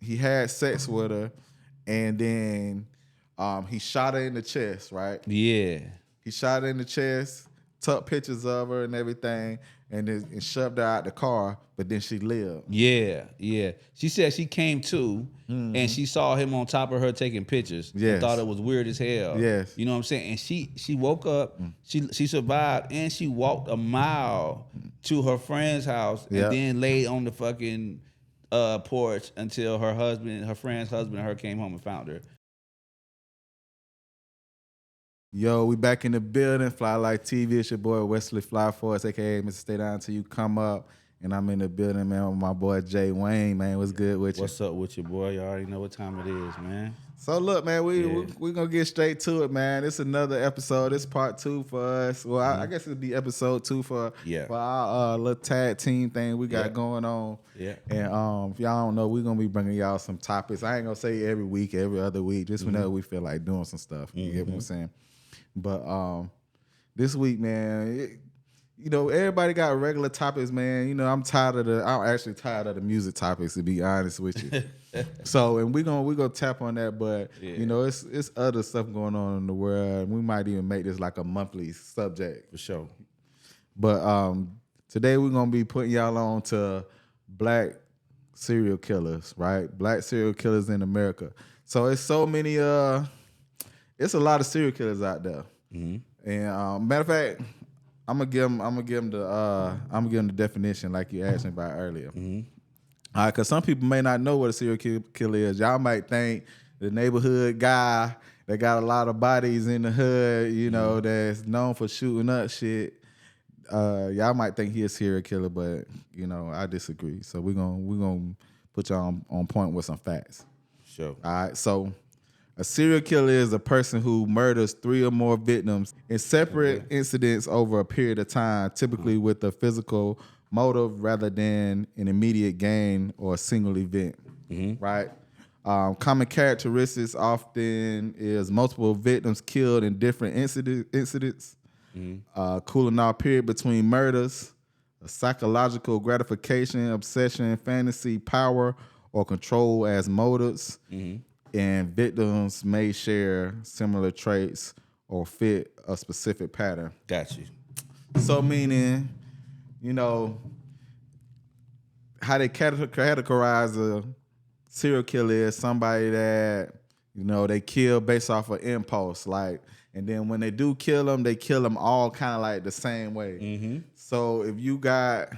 he had sex with her, and then he shot her in the chest, right? Yeah. He shot her in the chest, took pictures of her and everything, and shoved her out the car, but then she lived. Yeah, yeah. She said she came to and she saw him on top of her taking pictures and Yes. thought it was weird as hell. Yes. You know what I'm saying? And she woke up, she survived, and she walked a mile to her friend's house and Yep. then laid on the fucking porch until her friend's husband and her came home and found her. Yo, we back in the building. Fligh Life TV. It's your boy Wesley Forrest, aka Mr. Stay Down Till You Come Up. And I'm in the building, man, with my boy JWayne, man. What's good with you? What's up with your boy? You already know what time it is, man. So look, man, we gonna get straight to it, man. It's another episode. It's part 2 for us. Well, I guess it'll be episode 2 for our little tag team thing we got going on. Yeah. And if y'all don't know, we're gonna be bringing y'all some topics. I ain't gonna say every week, every other week, just whenever we feel like doing some stuff. You get what I'm saying? But this week, man, everybody got regular topics, man. I'm actually tired of the music topics, to be honest with you. So, and we're gonna tap on that, but it's other stuff going on in the world. We might even make this like a monthly subject For sure. But today we're gonna be putting y'all on to black serial killers, right? Black serial killers in America. So it's so many. It's a lot of serial killers out there. And matter of fact, I'm gonna give them the definition like you asked me about earlier. All right, because some people may not know what a serial killer is. Y'all might think the neighborhood guy that got a lot of bodies in the hood, that's known for shooting up shit. Y'all might think he a serial killer, but I disagree. So we're gonna put y'all on point with some facts. Sure. All right, so a serial killer is a person who murders 3 or more victims in separate incidents over a period of time, typically with a physical motive rather than an immediate gain or a single event, right? Common characteristics often is multiple victims killed in different incidents, cooling off period between murders, a psychological gratification, obsession, fantasy, power, or control as motives, and victims may share similar traits or fit a specific pattern. Got you. So meaning, how they categorize a serial killer is somebody that, they kill based off of impulse. And then when they do kill them, they kill them all kind of like the same way. So if you got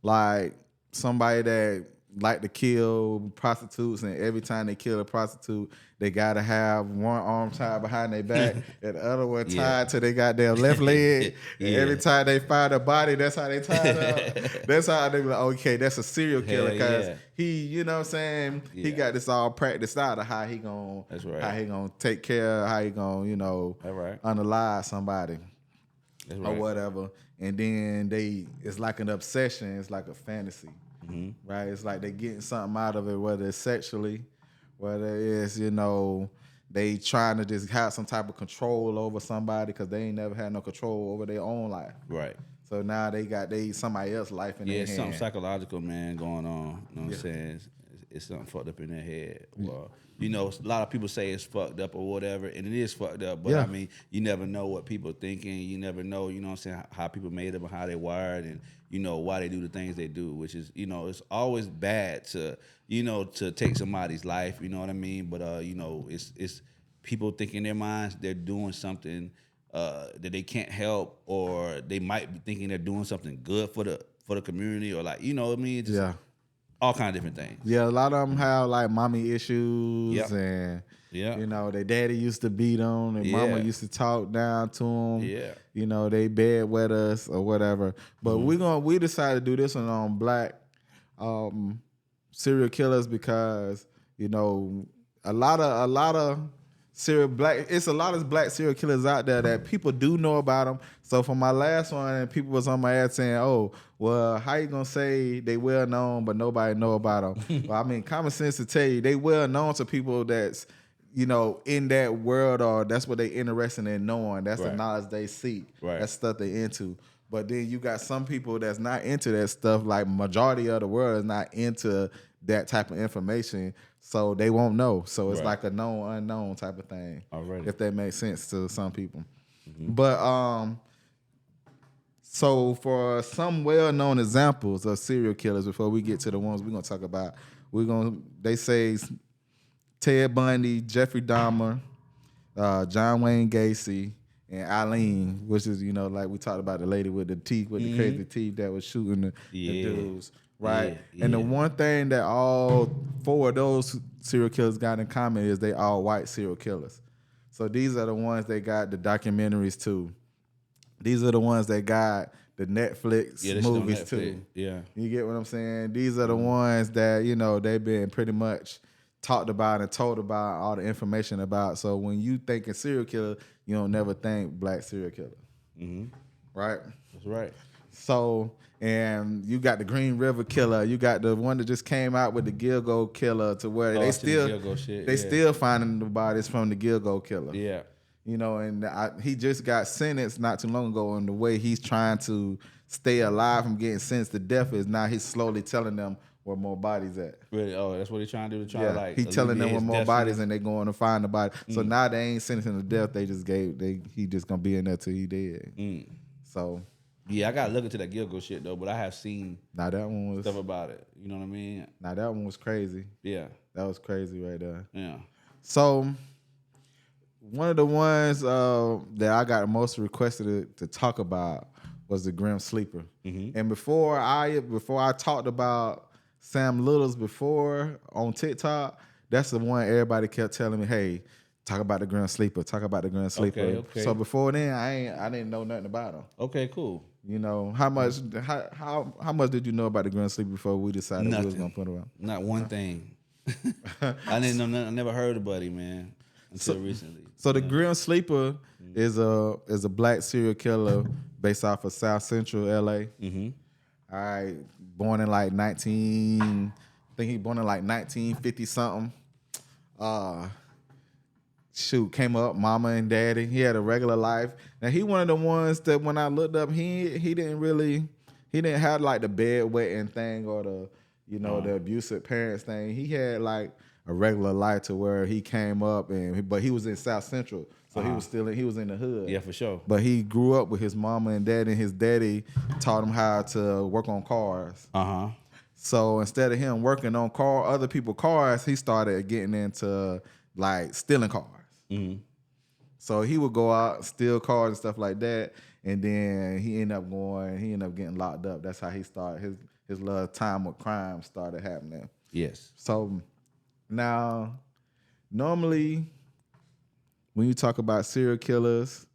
like somebody that like to kill prostitutes, and every time they kill a prostitute, they gotta have one arm tied behind their back and the other one tied to their goddamn left leg. And every time they find a body, that's how they tie it up. That's how they be like, okay, that's a serial killer, because he, you know what I'm saying, he got this all practiced out of how he gonna take care, how he gonna, unalive somebody or whatever. And then it's like an obsession, it's like a fantasy. Right, it's like they getting something out of it, whether it's sexually, whether it's they trying to just have some type of control over somebody because they ain't never had no control over their own life. Right. So now they got somebody else's life in their hand. Yeah, something psychological, man, going on. You know what I'm saying? It's something fucked up in their head. Well, a lot of people say it's fucked up or whatever, and it is fucked up. But I mean, you never know what people are thinking. You never know, what I'm saying, how people made up and how they wired, and why they do the things they do. Which is, it's always bad to, to take somebody's life. You know what I mean? But it's people think in their minds they're doing something that they can't help, or they might be thinking they're doing something good for the community, or like, what I mean? Just all kind of different things. Yeah, a lot of them have like mommy issues, and their daddy used to beat them, their mama used to talk down to them. They bedwetters or whatever. But we decided to do this one on black serial killers because a lot of it's a lot of black serial killers out there that people do know about them. So for my last one, people was on my ass saying, "Oh, well, how you gonna say they well known but nobody know about them?" Well, I mean, common sense to tell you, they well known to people that's in that world, or that's what they interested in knowing. That's the knowledge they seek. That's stuff they into. But then you got some people that's not into that stuff. Like majority of the world is not into that type of information, so they won't know. So it's Right. like a known unknown type of thing. Already. If that makes sense to some people. But so for some well-known examples of serial killers, before we get to the ones we're gonna talk about, they say Ted Bundy, Jeffrey Dahmer, JWayne Gacy, and Eileen, which is, like we talked about, the lady with the teeth, with the crazy teeth that was shooting the dudes, right? Yeah, And the yeah. one thing that all 4 of those serial killers got in common is they all white serial killers. So these are the ones that got the documentaries too. These are the ones that got the Netflix movies too. Yeah. You get what I'm saying? These are the ones that, they've been pretty much talked about and told about all the information about. So when you think of serial killer, you don't never think black serial killer. Right? That's right. So, and you got the Green River Killer. You got the one that just came out with the Gilgo Killer, to where they still finding the bodies from the Gilgo Killer. Yeah. And he just got sentenced not too long ago, and the way he's trying to stay alive from getting sentenced to death is now he's slowly telling them where more bodies at. Really? Oh, that's what he's trying to do? To He's telling them where more bodies, and they going to find the body. So now they ain't sentencing to death. He just gonna be in there till he dead. So yeah, I gotta look into that Gilgo shit though, but I have seen now that one was stuff about it. You know what I mean? Now that one was crazy. Yeah. That was crazy right there. Yeah. So one of the ones that I got most requested to talk about was the Grim Sleeper. And before I talked about Sam Littles before on TikTok, that's the one everybody kept telling me, hey, talk about the Grim Sleeper, talk about the Grim Sleeper. Okay. So before then, I didn't know nothing about him. Okay, cool. How much did you know about the Grim Sleeper before we decided we was gonna put him out? Not one thing. I didn't know nothing. I never heard of Buddy, man, until recently. So the Grim Sleeper is a black serial killer based off of South Central LA. All right, born in like 1950 something. Came up, mama and daddy. He had a regular life. Now he one of the ones that when I looked up, he didn't have like the bedwetting thing or the the abusive parents thing. He had like a regular life to where he came up but he was in South Central, so he was in the hood. Yeah, for sure. But he grew up with his mama and daddy, and his daddy taught him how to work on cars. So instead of him working on other people's cars, he started getting into like stealing cars. So he would go out, steal cars and stuff like that, and then he ended up getting locked up. That's how he started his little time with crime started happening. Yes. So now, normally, when you talk about serial killers,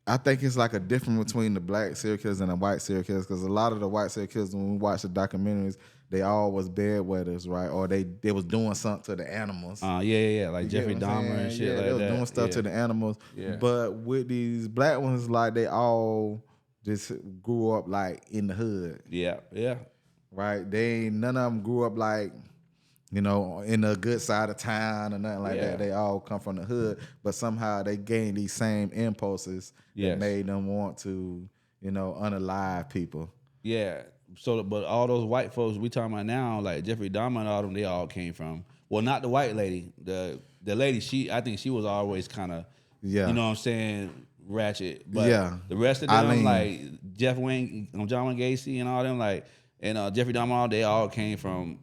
I think it's like a difference between the black serial killers and the white serial killers, because a lot of the white serial killers, when we watch the documentaries, they all was bedwetters, right? Or they was doing something to the animals. Yeah. Like Jeffrey Dahmer and shit like that. They was doing stuff to the animals. Yeah. But with these black ones, like they all just grew up like in the hood. Yeah. Right? None of them grew up like, in the good side of town or nothing like that. They all come from the hood, but somehow they gained these same impulses that made them want to, unalive people. Yeah. So, but all those white folks we talking about now, like Jeffrey Dahmer and all them, they all came from. Well, not the white lady. The lady, I think she was always kind of, you know what I'm saying, ratchet. But the rest of them, like JWayne, JWayne Gacy and all them, like, and Jeffrey Dahmer, they all came from,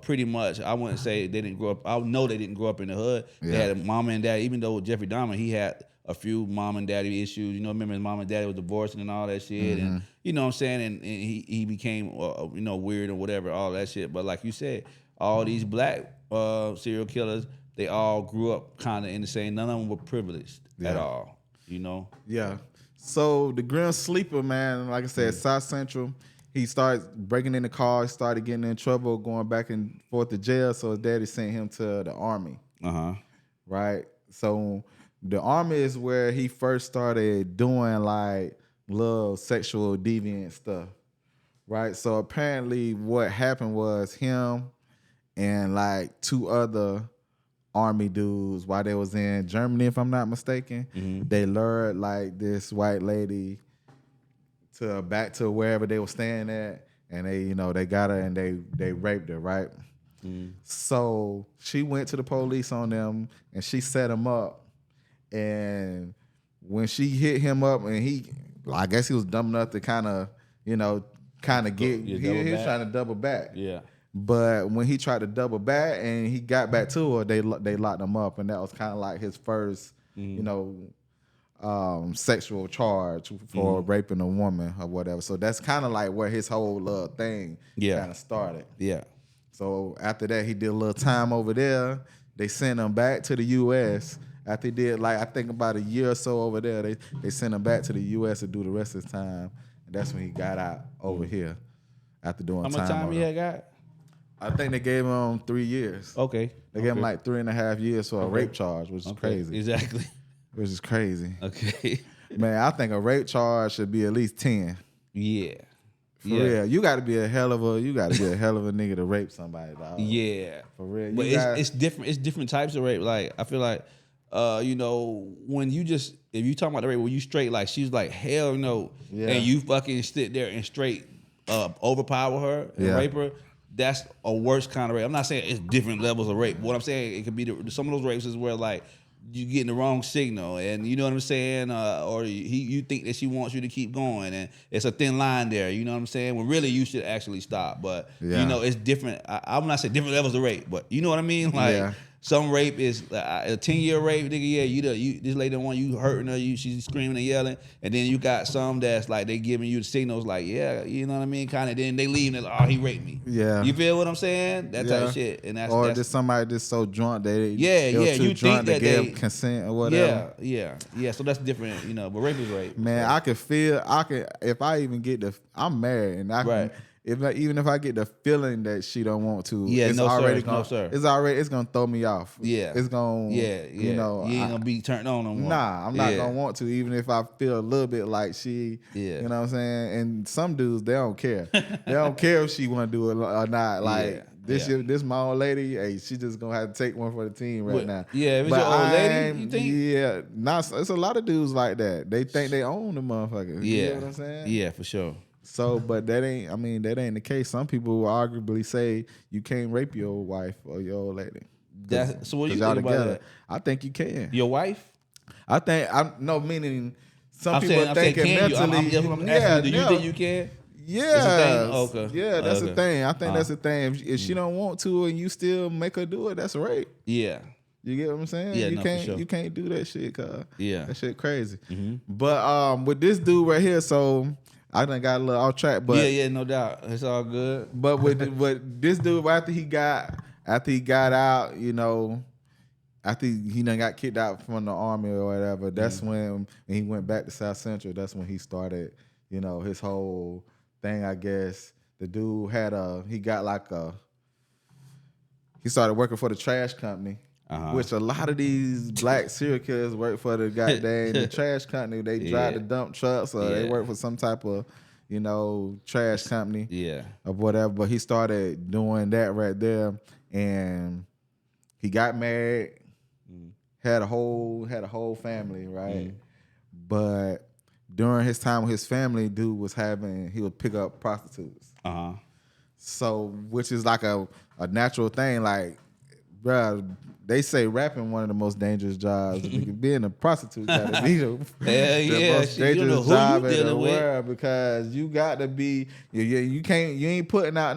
pretty much. I wouldn't say they didn't grow up. I know they didn't grow up in the hood. Yeah. They had a mama and dad. Even though Jeffrey Dahmer, he had a few mom and daddy issues. Remember his mom and daddy was divorcing and all that shit. And you know what I'm saying? And he became, weird or whatever, all that shit. But like you said, all these black serial killers, they all grew up kind of in the same. None of them were privileged at all. Yeah. So the Grim Sleeper, man, like I said, South Central. He started breaking in the car, started getting in trouble, going back and forth to jail. So his daddy sent him to the Army. Right? So the Army is where he first started doing like little sexual deviant stuff. Right? So apparently what happened was him and like 2 other Army dudes, while they was in Germany, if I'm not mistaken, they lured like this white lady back to wherever they were staying at, and they got her and they raped her, right? So she went to the police on them and she set him up. And when she hit him up, and I guess he was dumb enough to kind of get, he was trying to double back. Yeah. But when he tried to double back and he got back to her, they locked him up, and that was kind of like his first, sexual charge for raping a woman or whatever. So that's kind of like where his whole thing kind of started. Yeah. So after that, he did a little time over there. They sent him back to the U.S. After he did, like, I think about a year or so over there, they sent him back to the U.S. to do the rest of his time. And that's when he got out over here after doing time. How much time he had got? I think they gave him 3 years. Okay. They gave him like 3.5 years for a rape charge, which is crazy. Exactly. Which is crazy. Okay. Man, I think a rape charge should be at least 10. Yeah. For real. You gotta be a hell of a nigga to rape somebody, dog. Yeah. For real. But it's different. It's different types of rape. Like, I feel like when you if you talking about the rape, when you straight, like, she's like, hell no, and you fucking sit there and straight overpower her and rape her, that's a worse kind of rape. I'm not saying it's different levels of rape. What I'm saying, it could be some of those rapes is where, like, you getting the wrong signal, and you know what I'm saying, or you think that she wants you to keep going, and it's a thin line there. You know what I'm saying? When really you should actually stop. But it's different. I'm not saying different levels of rape, but you know what I mean? Like, some rape is a 10-year rape, nigga. Yeah, you this lady want you hurting her, she's screaming and yelling, and then you got some that's like they giving you the signals, like, yeah, you know what I mean, kind of. Then they leave and like, oh, he raped me. Yeah, you feel what I'm saying? That type of shit, and that's just somebody just so drunk they you think that they give consent or whatever. Yeah. So that's different, But rape is rape. Man, I can feel if I even get I'm married and I can. Even if I get the feeling that she don't want to, it's gonna throw me off. Yeah, it's gonna. You ain't gonna be turned on no more. Nah, I'm not gonna want to, even if I feel a little bit like she. Yeah, you know what I'm saying. And some dudes, they don't care. They don't care if she want to do it or not. Like this my old lady. Hey, she just gonna have to take one for the team now. Yeah, if it's your old lady, you think? Yeah, it's a lot of dudes like that. They think they own the motherfucker. Yeah, you know what I'm saying. Yeah, for sure. So, but that ain't the case. Some people will arguably say you can't rape your wife or your old lady. So what you think about that? I think you can. Your wife? I think meaning some people think mentally. Do you think you can? Yeah. Okay. Yeah, that's the thing. I think that's the thing. If she don't want to and you still make her do it, that's rape. Yeah. You get what I'm saying? Yeah, you can't do that shit, cuz. Yeah. That shit crazy. Mm-hmm. But with this dude right here, so I done got a little off track, but no doubt, it's all good. But with this dude, after he got out, after he done got kicked out from the army or whatever, that's when he went back to South Central. That's when he started, his whole thing. I guess the dude he started working for the trash company. Which a lot of these black serial killers work for the the trash company. They drive the dump trucks or they work for some type of, trash company. Yeah. Or whatever. But he started doing that right there, and he got married, had a whole family, right? But during his time with his family, dude he would pick up prostitutes. So, which is like a natural thing, like, bruh, they say rapping one of the most dangerous jobs. Being a prostitute gotta be the most dangerous job in the world, because you got to be you ain't putting out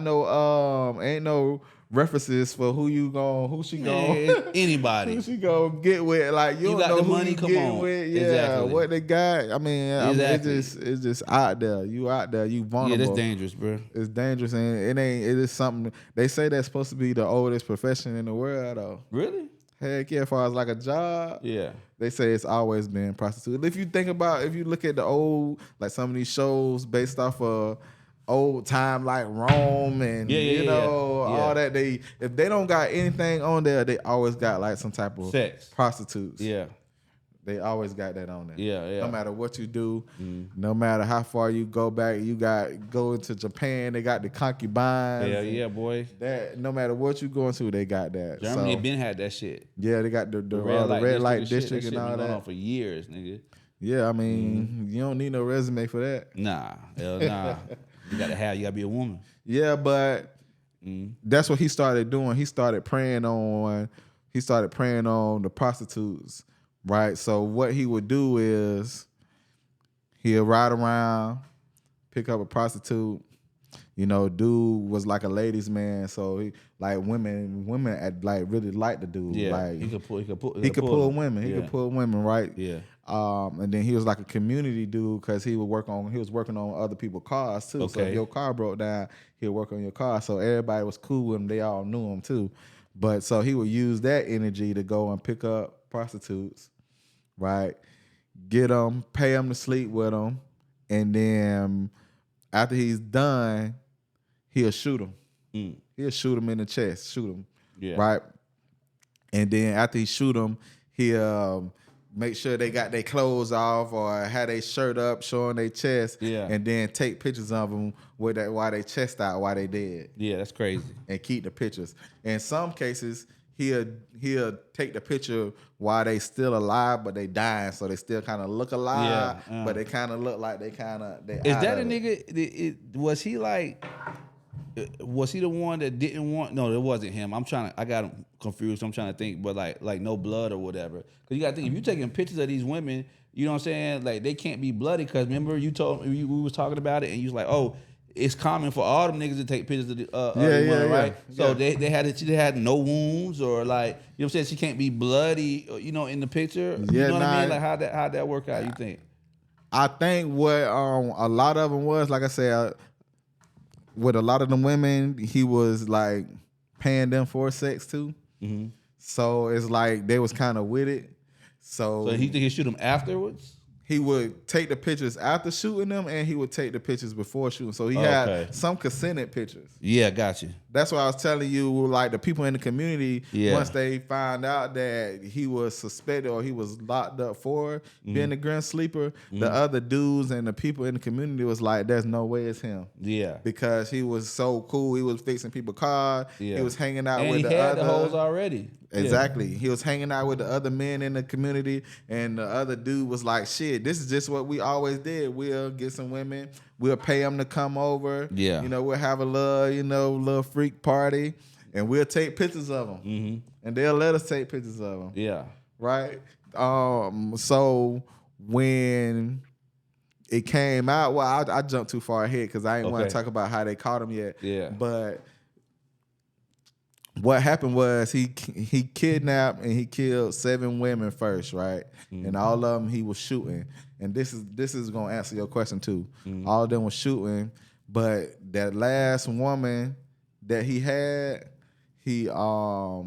ain't no references for who she anybody who she gonna get with, like you don't got know the who money, you come getting on. with, Exactly. what they got. I mean, it's just out there. You out there, you vulnerable. Yeah, that's dangerous, bro. It's dangerous, and it is something they say that's supposed to be the oldest profession in the world, though. Really? Heck yeah, as far as like a job, yeah, they say it's always been prostitute. If you look at the old, like some of these shows based off of old time, like Rome and all that, if they don't got anything on there, they always got like some type of sex prostitutes. Yeah. They always got that on there. Yeah. No matter what you do, no matter how far you go back, go into Japan, they got the concubines. Yeah, boy. That no matter what you going to, they got that. Germany been had that shit. Yeah, they got the red light district and all that. Going on for years, nigga. Yeah, I mean, you don't need no resume for that. Nah, hell nah. You gotta be a woman. Yeah, but that's what he started doing. He started preying on the prostitutes, right? So what he would do is he'll ride around, pick up a prostitute. You know, dude was like a ladies' man, so he like women like really liked the dude. Yeah, like he could pull women. He could pull women, right? Yeah. And then he was like a community dude because he was working on other people's cars too. So if your car broke down, he'll work on your car. So everybody was cool with him. They all knew him too. But so he would use that energy to go and pick up prostitutes, right? Get them, pay them to sleep with them, and then after he's done, he'll shoot him. He'll shoot him in the chest, right? And then after he shoot him, he'll make sure they got their clothes off or have their shirt up, showing their chest, and then take pictures of them with that while they chest out while they dead. Yeah, that's crazy. And keep the pictures. In some cases, he'll take the picture while they still alive, but they dying, so they still kind of look alive, but they kind of look like they. Is that a nigga? Was he like? Was he the one that didn't want? No, it wasn't him. I got him confused. I'm trying to think, but like no blood or whatever. Because you got to think, if you're taking pictures of these women, you know what I'm saying? Like they can't be bloody. Because remember we was talking about it, and you was like, oh, it's common for all them niggas to take pictures of the women, right? So they had no wounds or like, you know what I'm saying? She can't be bloody, you know, in the picture. You know what I mean? Like how'd that work out? You think? I think what a lot of them was, like I said. With a lot of them women, he was like paying them for sex too. So it's like they was kind of with it. So he think he shoot them afterwards? He would take the pictures after shooting them, and he would take the pictures before shooting. So he had some consented pictures. Yeah, got you. That's why I was telling you, like the people in the community, once they found out that he was suspected or he was locked up for being a grim sleeper, the other dudes and the people in the community was like, "There's no way it's him." Yeah, because he was so cool. He was fixing people's cars. Yeah. He was hanging out with the other. The hoes already. Exactly. Yeah. He was hanging out with the other men in the community, and the other dude was like, shit, this is just what we always did. We'll get some women, we'll pay them to come over. Yeah. You know, we'll have a little freak party, and we'll take pictures of them. And they'll let us take pictures of them. Yeah. Right? So when it came out, well, I jumped too far ahead because I didn't want to talk about how they caught him yet. Yeah. But what happened was he kidnapped and he killed 7 women first, right? And all of them he was shooting. And this is gonna answer your question too. All of them was shooting, but that last woman that he had, he got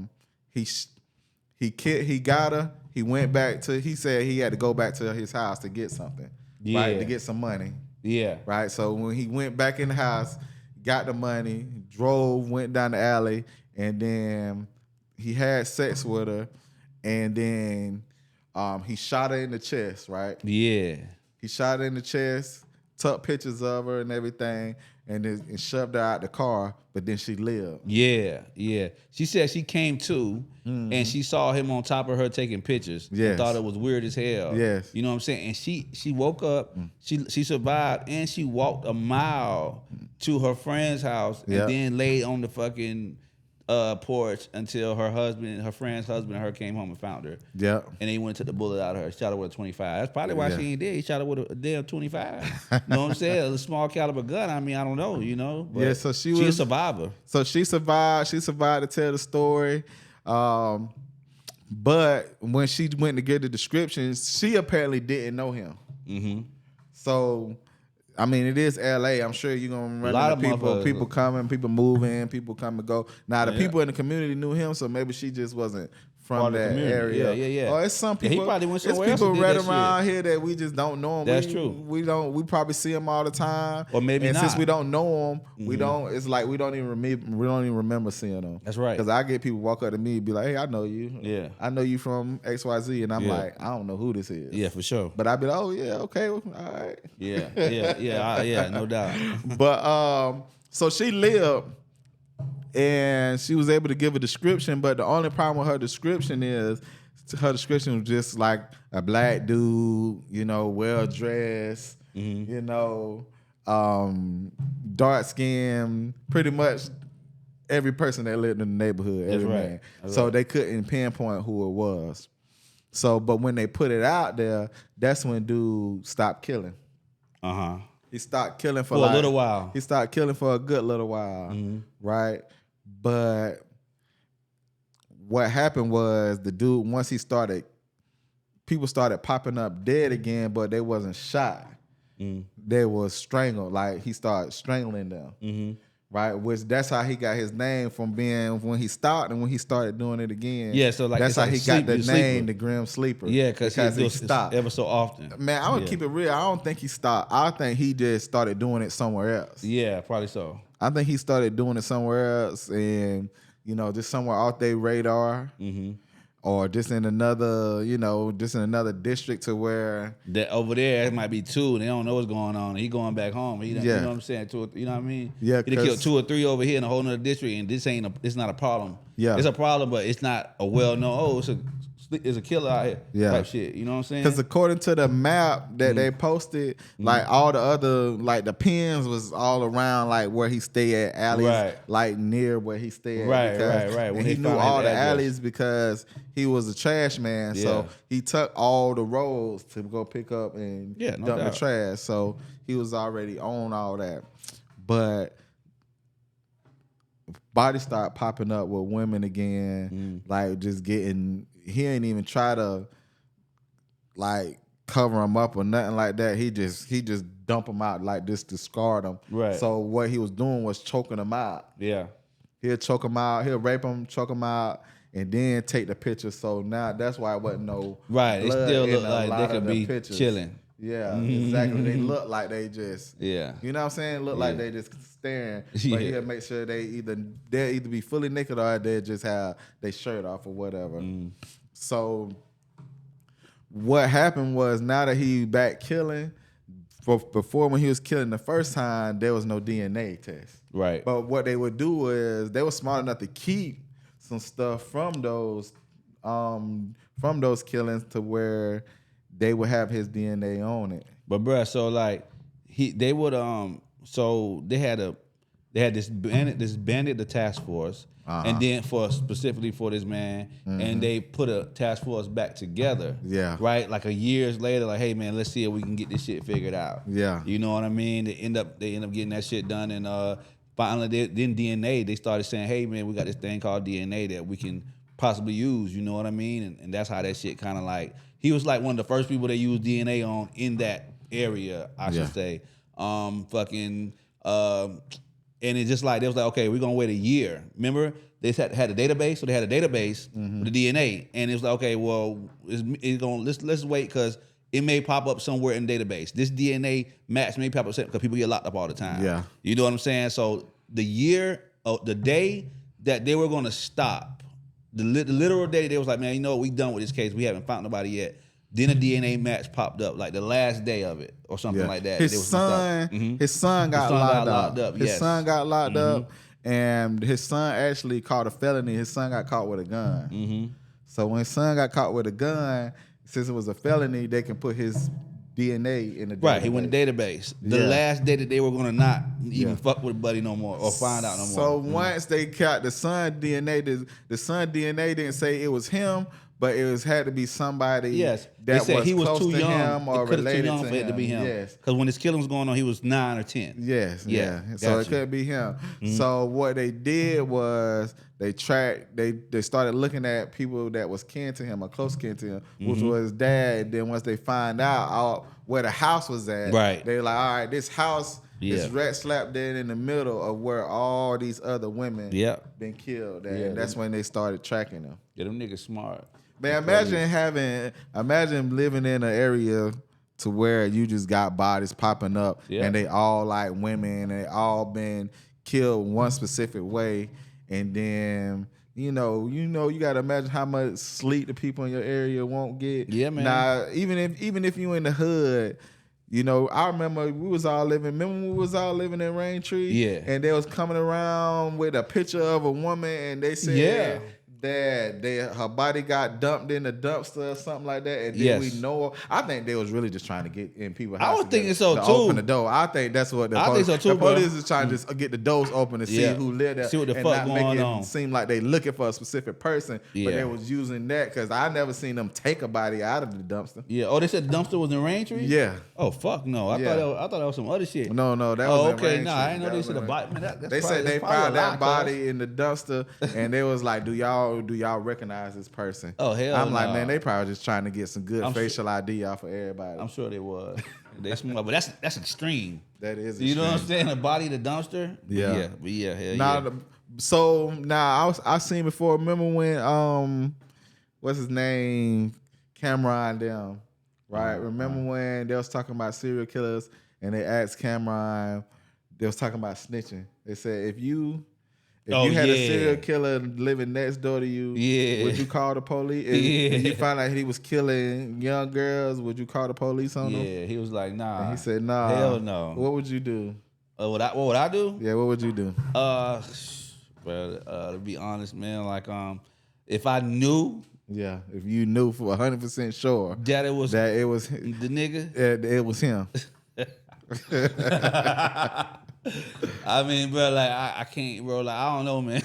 her. He went back to. He said he had to go back to his house to get something, right? To get some money. Yeah. Right. So when he went back in the house, got the money, drove, went down the alley. And then he had sex with her, and then he shot her in the chest, right? Yeah. He shot her in the chest, took pictures of her and everything, and shoved her out the car, but then she lived. Yeah, yeah. She said she came to, and she saw him on top of her taking pictures. Yes. And thought it was weird as hell. Yes. You know what I'm saying? And she woke up, she survived, and she walked a mile to her friend's house, and then laid on the fucking porch until her friend's husband and her came home and found her. Yeah. And they went and took the bullet out of her. Shot her with a 25. That's probably why she ain't dead. He shot her with a damn 25. You know what I'm saying? A small caliber gun. I mean, I don't know, you know. But yeah, so she's a survivor. So she survived. She survived to tell the story. But when she went to get the descriptions, she apparently didn't know him. So I mean, it is LA. I'm sure you're gonna run into people coming, people moving, people come and go. Now the people in the community knew him, so maybe she just wasn't from that area. Yeah. Or it's some people. He probably went somewhere else. It's people right around here that we just don't know him. That's true. We probably see him all the time. Or maybe not. And since we don't know him, we don't. It's like we don't even remember seeing him. That's right. Because I get people walk up to me and be like, "Hey, I know you. Yeah, I know you from XYZ," and I'm like, "I don't know who this is." Yeah, for sure. But I'd be like, "Oh yeah, okay, all right." Yeah, no doubt. But so she lived. And she was able to give a description, but the only problem with her description was just like a black dude, you know, well dressed, you know, dark skin, pretty much every person that lived in the neighborhood, every man. So they couldn't pinpoint who it was. So, but when they put it out there, that's when dude stopped killing. He stopped killing for a little while. He stopped killing for a good little while, right? But what happened was the dude, once he started, people started popping up dead again, but they wasn't shot. They was strangled. Like he started strangling them. Right, which that's how he got his name from being when he stopped and when he started doing it again. Yeah, so like that's how he got the name, the Grim Sleeper. Yeah, because he stopped ever so often. Man, I'm gonna keep it real. I don't think he stopped. I think he just started doing it somewhere else. Yeah, probably so. I think he started doing it somewhere else, and just somewhere off their radar. Or just in another, just in another district to where that over there it might be two and they don't know what's going on. He going back home. You know what I'm saying? You know what I mean? Yeah. He killed 2 or 3 over here in a whole nother district, and it's not a problem. Yeah. It's a problem, but it's not a well-known. It's a killer out here. Type shit. You know what I'm saying? Because according to the map that they posted, like all the other, like the pins was all around, like where he stayed at alleys, like near where he stayed. Right. And he knew all the alleys because he was a trash man. So he took all the roads to go pick up and dump the trash. So he was already on all that. But bodies start popping up with women again, like just getting. He ain't even try to like cover them up or nothing like that. He just dump them out like this, discard them. Right. So what he was doing was choking them out. Yeah. He'll choke them out. He'll rape them, choke them out, and then take the picture. So now that's why it wasn't no blood. It still look like they could be pictures. Chilling. Yeah, exactly. They look like they just. Yeah. You know what I'm saying? Look like they just staring. But he'll make sure they'll either be fully naked or they just have their shirt off or whatever. So what happened was now that he back killing, before when he was killing the first time, there was no DNA test. Right. But what they would do is they were smart enough to keep some stuff from those killings to where they would have his DNA on it. But bruh, so like they would so they had this bandit the task force, and then specifically for this man, and they put a task force back together. Yeah. Right? Like a years later, like, hey man, let's see if we can get this shit figured out. Yeah. You know what I mean? They end up getting that shit done, and finally then DNA, they started saying, hey man, we got this thing called DNA that we can possibly use, you know what I mean? And that's how that shit kind of like, he was like one of the first people that used DNA on in that area, I should say. And it's just like, they was like, okay, we're going to wait a year. Remember, they had a database, so they had a database with the DNA. And it was like, okay, well, let's wait because it may pop up somewhere in the database. This DNA match may pop up because people get locked up all the time. Yeah. You know what I'm saying? So the day that they were going to stop, the literal day they was like, man, you know what, we done with this case. We haven't found nobody yet. Then a DNA match popped up, like the last day of it, or something like that. His son got locked up. His son got locked up, and his son actually caught a felony. His son got caught with a gun. So when his son got caught with a gun, since it was a felony, they can put his DNA in the database. Right, he went in the database. The last day that they were going to not even fuck with Buddy no more or find out no more. So once they caught the son DNA, the son DNA didn't say it was him, but it had to be somebody that was he was close too to young him or related to him. For it to be him. Yes. Because when this killing was going on, he was 9 or 10. Yes. Yeah. So it could be him. So what they did was they started looking at people that was kin to him or close kin to him, which was his dad. Then once they find out where the house was at, they were like, all right, this house is rat slap dead in the middle of where all these other women been killed. And that's when they started tracking them. Yeah, them niggas smart. Man, imagine living in an area to where you just got bodies popping up and they all like women and they all been killed one specific way, and then you got to imagine how much sleep the people in your area won't get. Yeah, man. Now, even if you in the hood, I remember when we was all living in Raintree? Yeah. And they was coming around with a picture of a woman and they said that her body got dumped in the dumpster or something like that, and then we know. I think they was really just trying to get in people's house. I was thinking so to too. Open the door. I think that's what the police. I think so too, the police is trying to just get the doors open to see who lived there, see what the and fuck not make going it on. seem like they looking for a specific person. But they was using that because I never seen them take a body out of the dumpster. Yeah. Oh, they said the dumpster was in Raintree. Yeah. Oh fuck no! I thought that was some other shit. No, that was okay. in No, Raintree. I didn't know they said a body. Man, they said they found that body in the dumpster, and they was like, "Do y'all recognize this person?" Oh hell! I'm like, man, they probably just trying to get some good facial ID off of everybody. I'm sure they was. They smart, but that's extreme. That is extreme. You know what I'm saying? A body in the dumpster. Yeah, but yeah, hell now, yeah. So now I seen before. Remember when what's his name, Cameron them, right? Remember when they was talking about serial killers and they asked Cameron, they was talking about snitching. They said if you had a serial killer living next door to you, would you call the police? If you found out he was killing young girls, would you call the police on him? Yeah, he was like, nah. And he said, nah. Hell no. What would you do? What would I do? Yeah, what would you do? To be honest, man, like if I knew. Yeah, if you knew for 100% sure that it was the nigga, it was him. I mean, bro, like I can't, bro. Like I don't know, man.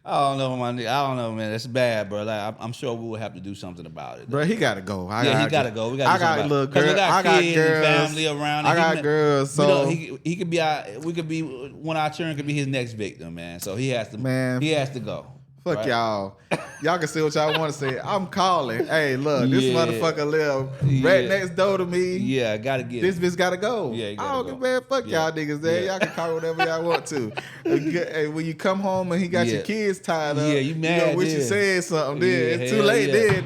I don't know, my nigga. I don't know, man. That's bad, bro. Like I'm sure we will have to do something about it. Bro, he gotta go. He gotta go. We gotta. I got little girls. We got kids and family around. I got girls. So he could be we could be one of our children could be his next victim, man. So he has to. Man, he has to go. Fuck y'all. Y'all can say what y'all want to say. I'm calling. Hey, look, this motherfucker live right next door to me. Yeah, I gotta get this bitch gotta go. Yeah, I don't give a man. Fuck y'all niggas there. Y'all can call whatever y'all want to. Hey, when you come home and he got your kids tied up, you mad? You know, wish you said something. Then it's too late. Then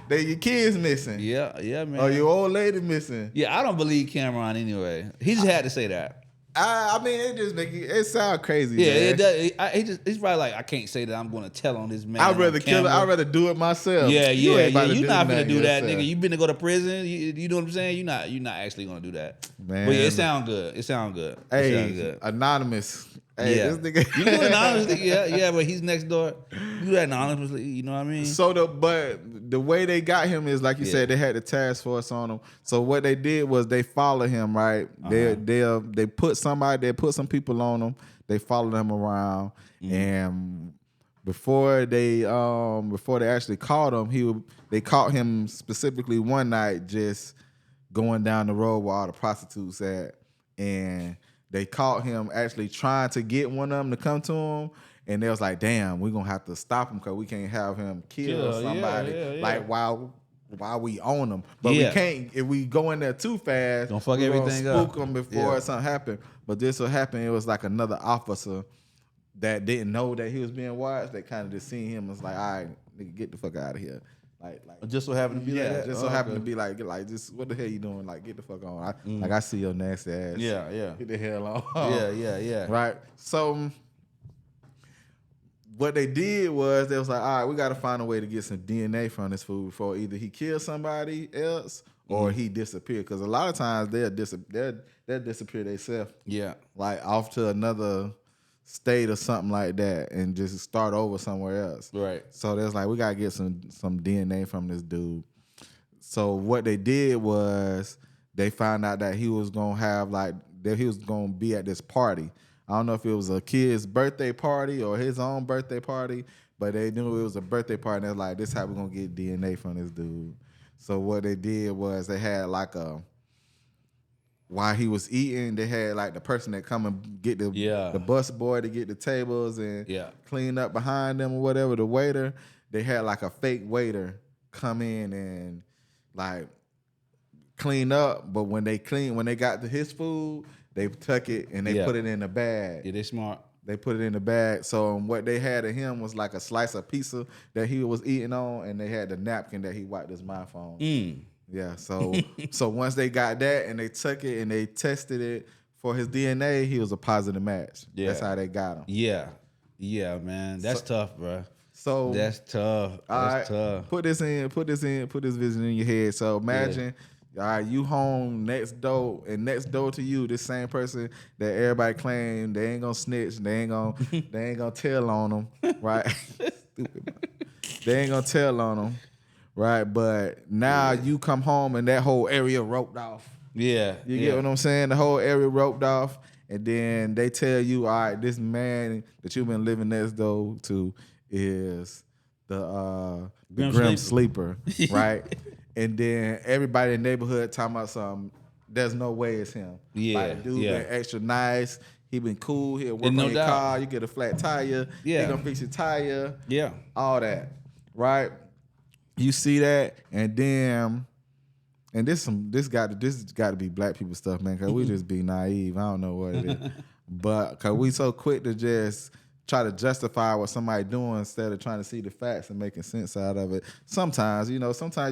they your kids missing. Yeah, man. Or your old lady missing. Yeah, I don't believe Cameron anyway. He just had to say that. I mean, it just make it sound crazy. Yeah, man. it does. He's probably like, I can't say that I'm going to tell on this man. I'd rather kill it. I'd rather do it myself. Yeah. You're not gonna do that, yourself. nigga. You been to go to prison. You know what I'm saying? You're not actually gonna do that. Man. But yeah, it sound good. Hey, anonymous. Hey, this nigga. You do it anonymously. Yeah, but he's next door. You do that anonymously. You know what I mean? So the way they got him is like you said, they had the task force on him. So what they did was they followed him, right? They put some people on him. They followed him around, and before they actually caught him, they caught him specifically one night just going down the road where all the prostitutes at, and they caught him actually trying to get one of them to come to him, and they was like, "Damn, we're gonna have to stop him because we can't have him kill somebody like while we own him. But we can't if we go in there too fast. Don't fuck everything up. Spook them before something happened. But this will happen. It was like another officer that didn't know that he was being watched. That kind of just seen him and was like, "All right, nigga, get the fuck out of here." Like just so happened to be like that. Just so happened to be like just what the hell you doing? Like get the fuck on. Like I see your nasty ass. Yeah. Get the hell on. Yeah. Right. So what they did was they was like, all right, we got to find a way to get some DNA from this food before either he killed somebody else or he disappeared. Because a lot of times they'll disappear themselves. Yeah. Like off to another state or something like that and just start over somewhere else. Right. So there's like, we got to get some DNA from this dude. So what they did was they found out that he was going to be at this party. I don't know if it was a kid's birthday party or his own birthday party, but they knew it was a birthday party. And they're like, this is how we're going to get DNA from this dude. So what they did was they had while he was eating, they had like the person that come and get the bus boy to get the tables and clean up behind them or whatever, the waiter. They had like a fake waiter come in and like clean up, but when they got to his food, they took it and they put it in a bag. Yeah, they smart. They put it in the bag. So what they had of him was like a slice of pizza that he was eating on, and they had the napkin that he wiped his mouth on. Yeah. So once they got that and they took it and they tested it for his DNA, he was a positive match. Yeah. That's how they got him. Yeah. Yeah, man. That's tough, bro. So that's tough. That's tough. Put this vision in your head. So imagine All right, you home next door, and next door to you, this same person that everybody claim they ain't gonna snitch, they ain't gonna tell on them, right? Stupid. Man. They ain't gonna tell on them, right? But now you come home and that whole area roped off. Yeah, You get what I'm saying? The whole area roped off, and then they tell you, all right, this man that you've been living next door to is the Grim Sleeper, right? And then everybody in the neighborhood talking about something. There's no way it's him. Yeah, like, dude been extra nice. He been cool. He'll work on your car. You get a flat tire. He gonna fix your tire. Yeah, all that, right? You see that, and then, and this got to be black people stuff, man. Cause we just be naive. I don't know what it is, but cause we so quick to just try to justify what somebody doing instead of trying to see the facts and making sense out of it. Sometimes you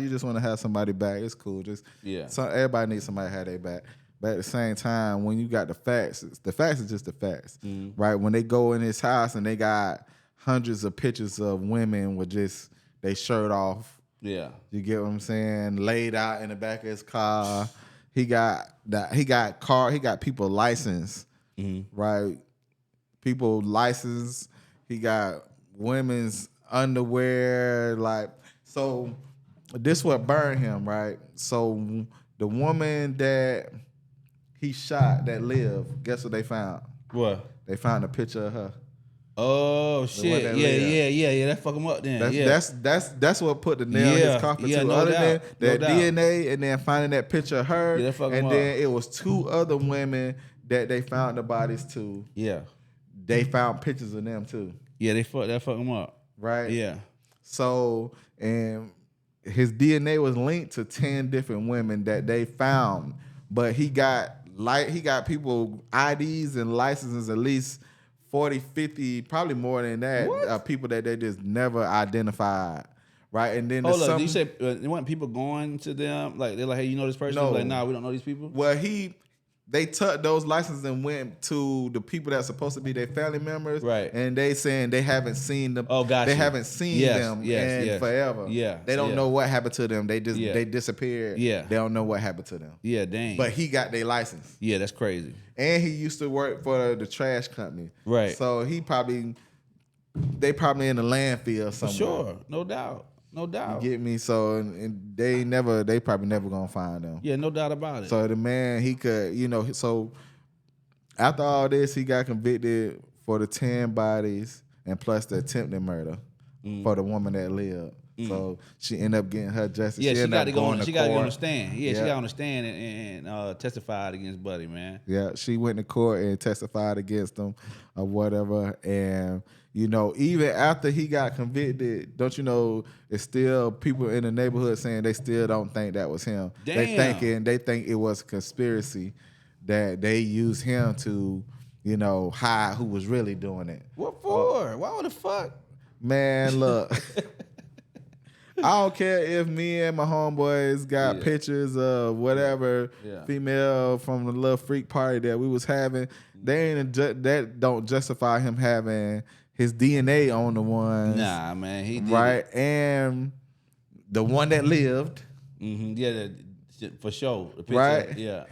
just want to have somebody back. It's cool. Everybody needs somebody to have their back. But at the same time, when you got the facts is just the facts, right? When they go in his house and they got hundreds of pictures of women with just they shirt off. Yeah, you get what I'm saying? Laid out in the back of his car. He got people licensed, right? People licensed. He got women's underwear, like, so this what burned him, right? So the woman that he shot that lived, guess what they found? What? They found a picture of her. Oh shit! Yeah. That fuck him up then. That's what put the nail in his coffin too. No Other doubt. than that DNA, and then finding that picture of her, and then it was 2 other women that they found the bodies to. Yeah. They found pictures of them too. Yeah, that fuck him up. Right? Yeah. So, and his DNA was linked to 10 different women that they found, but he got people IDs and licenses at least 40, 50, probably more than that, people that they just never identified. Right? And then hold up, you said there weren't people going to them? Like they're like, hey, you know this person? No. Like, nah, we don't know these people. Well, they took those licenses and went to the people that's supposed to be their family members. Right. And they saying they haven't seen them. Oh, gotcha. They haven't seen them in forever. Yeah. They don't know what happened to them. They disappeared. Yeah. They don't know what happened to them. Yeah, dang. But he got their license. Yeah, that's crazy. And he used to work for the trash company. Right. So they probably in the landfill somewhere. For sure. No doubt. No doubt. You get me? So and they probably never gonna find them. Yeah, no doubt about it. So the man, he could, so after all this, he got convicted for the 10 bodies and plus the attempted murder for the woman that lived. So she ended up getting her justice. Yeah, she got to go on. She got to go on the court. stand. Yeah, she got on the stand and testified against Buddy, man. Yeah, she went to court and testified against him or whatever. And even after he got convicted, don't you know, it's still people in the neighborhood saying they still don't think that was him. Damn. They think it was a conspiracy that they used him to, hide who was really doing it. What for? Why the fuck? Man, look. I don't care if me and my homeboys got pictures of whatever female from the little freak party that we was having. That don't justify him having his DNA on the ones. Nah, man, he did right, it. And the one that lived. Mm-hmm. Yeah, for sure. The picture, right. Yeah.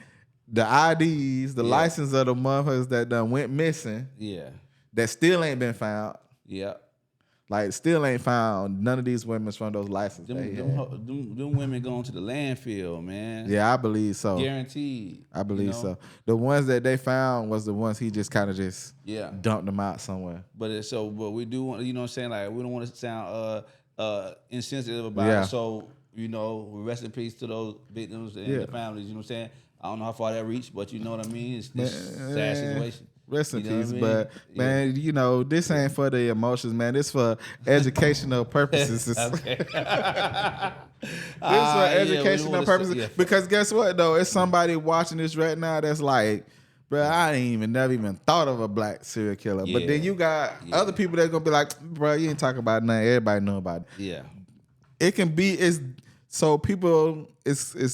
The IDs, the license of the motherfuckers that done went missing. Yeah. That still ain't been found. Yeah. Like, still ain't found none of these women from those licenses. Them women going to the landfill, man. Yeah, I believe so. Guaranteed. I believe so. The ones that they found was the ones he just kind of dumped them out somewhere. But we do want, you know what I'm saying? Like, we don't want to sound insensitive about it. So, rest in peace to those victims and the families, you know what I'm saying? I don't know how far that reached, but you know what I mean? It's this sad situation. Rest in peace, but man, this ain't for the emotions, man. This for educational purposes. This is for educational purposes. Yeah. Because guess what, though? It's somebody watching this right now that's like, bro, I ain't never even thought of a black serial killer. Yeah. But then you got other people that's gonna be like, bro, you ain't talking about nothing. Everybody know about it. Yeah, it can be. It's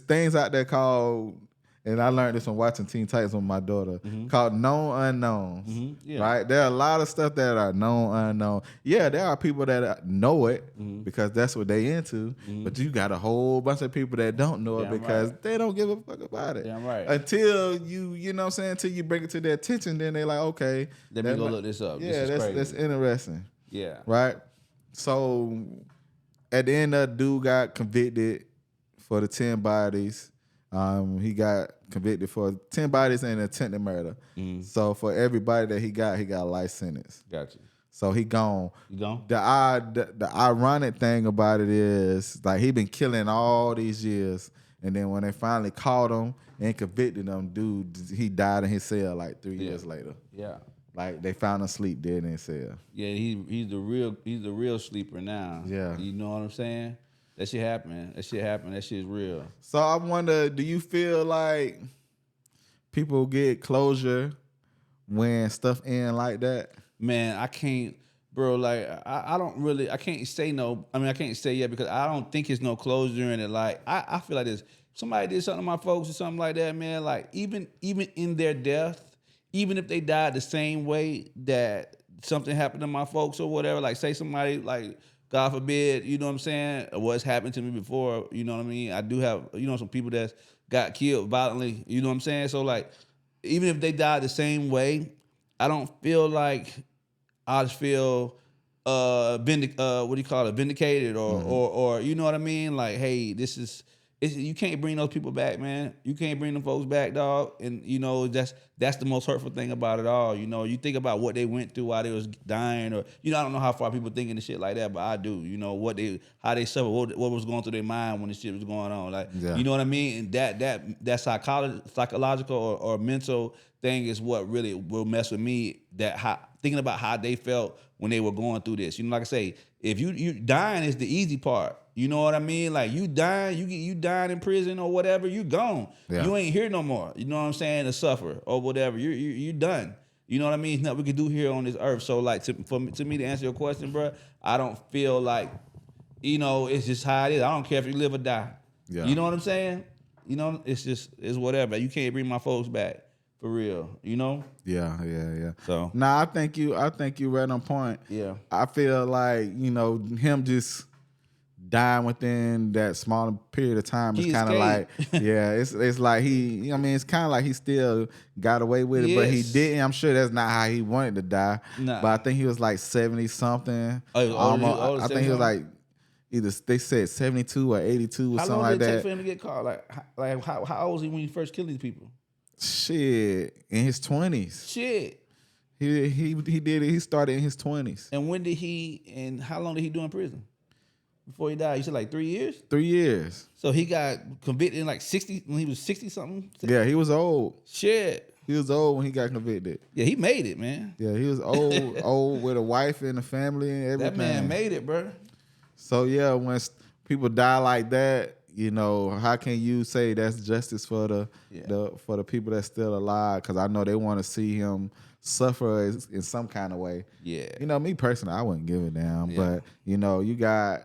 things out there called and I learned this from watching Teen Titans with my daughter, called known unknowns. Yeah. Right? There are a lot of stuff that are known unknown. Yeah, there are people that know it because that's what they into, but you got a whole bunch of people that don't know it because they don't give a fuck about it. Damn right. Until you know what I'm saying, until you bring it to their attention, then they like, okay. Let me go look this up. Yeah, that's interesting. Yeah. Right? So at the end, that dude got convicted for the 10 bodies. He got convicted for 10 bodies and attempted murder. So for everybody that he got a life sentence. Gotcha. So he gone. You gone? The ironic thing about it is, like, he been killing all these years, and then when they finally caught him and convicted him, dude, he died in his cell like 3 years later. Yeah. Like, they found him asleep dead in his cell. Yeah, he's the real sleeper now. Yeah. You know what I'm saying? That shit happening. That shit is real. So I wonder, do you feel like people get closure when stuff end like that? Man, I can't, bro. Like, I don't really, I can't say no. I mean, I can't say yeah because I don't think it's no closure in it. Like, I feel like this. Somebody did something to my folks or something like that, man. Like, even in their death, even if they died the same way that something happened to my folks or whatever, like, say somebody, like, God forbid, you know what I'm saying, what's happened to me before, you know what I mean? I do have, some people that's got killed violently, you know what I'm saying? So, like, even if they died the same way, I don't feel like I just feel vindicated or you know what I mean? Like, hey, you can't bring those people back, man. You can't bring them folks back, dog. And that's the most hurtful thing about it all. You think about what they went through while they was dying, or I don't know how far people thinking the shit like that, but I do. How they suffered, what was going through their mind when the shit was going on. Like, you know what I mean? And that psychological or mental thing is what really will mess with me. Thinking about how they felt when they were going through this. Like I say, if you dying is the easy part. You know what I mean? Like, you dying, you dying in prison or whatever, you gone. Yeah. You ain't here no more. You know what I'm saying? To suffer or whatever. You done. You know what I mean? It's nothing we can do here on this earth. So, like, to me to answer your question, bro, I don't feel like, it's just how it is. I don't care if you live or die. Yeah. You know what I'm saying? It's whatever. You can't bring my folks back. For real, Yeah. So I think you right on point. Yeah. I feel like, him just dying within that small period of time is kind of like, it's like it's kind of like he still got away with it, but he didn't. I'm sure that's not how he wanted to die. Nah. But I think he was like 70 something. I think he was like either they said 72 or 82 or something like that. How long did it take for him to get caught? Like how old was he when he first killed these people? Shit, in his 20s. Shit. He did it. He started in his 20s. And how long did he do in prison? Before he died, you said like 3 years? 3 years. So he got convicted in like 60, when he was 60 something? Yeah, he was old. Shit. He was old when he got convicted. Yeah, he made it, man. Yeah, he was old with a wife and a family and everything. That man made it, bro. So yeah, when people die like that, how can you say that's justice for the people that's still alive? Because I know they want to see him suffer in some kind of way. Yeah. Me personally, I wouldn't give a damn. Yeah. But you got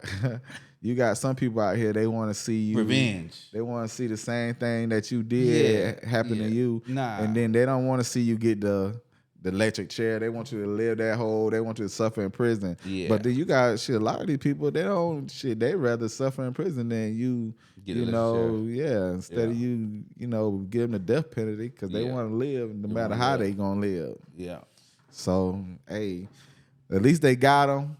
you got some people out here, they want to see you revenge. They want to see the same thing that you did happen to you. And then they don't want to see you get the electric chair. They want you to live that whole. They want you to suffer in prison. Yeah. But then you got a lot of these people. They don't They rather suffer in prison than you. Instead of you give them the death penalty because they want to live no matter how they gonna live. Yeah. So hey, at least they got him.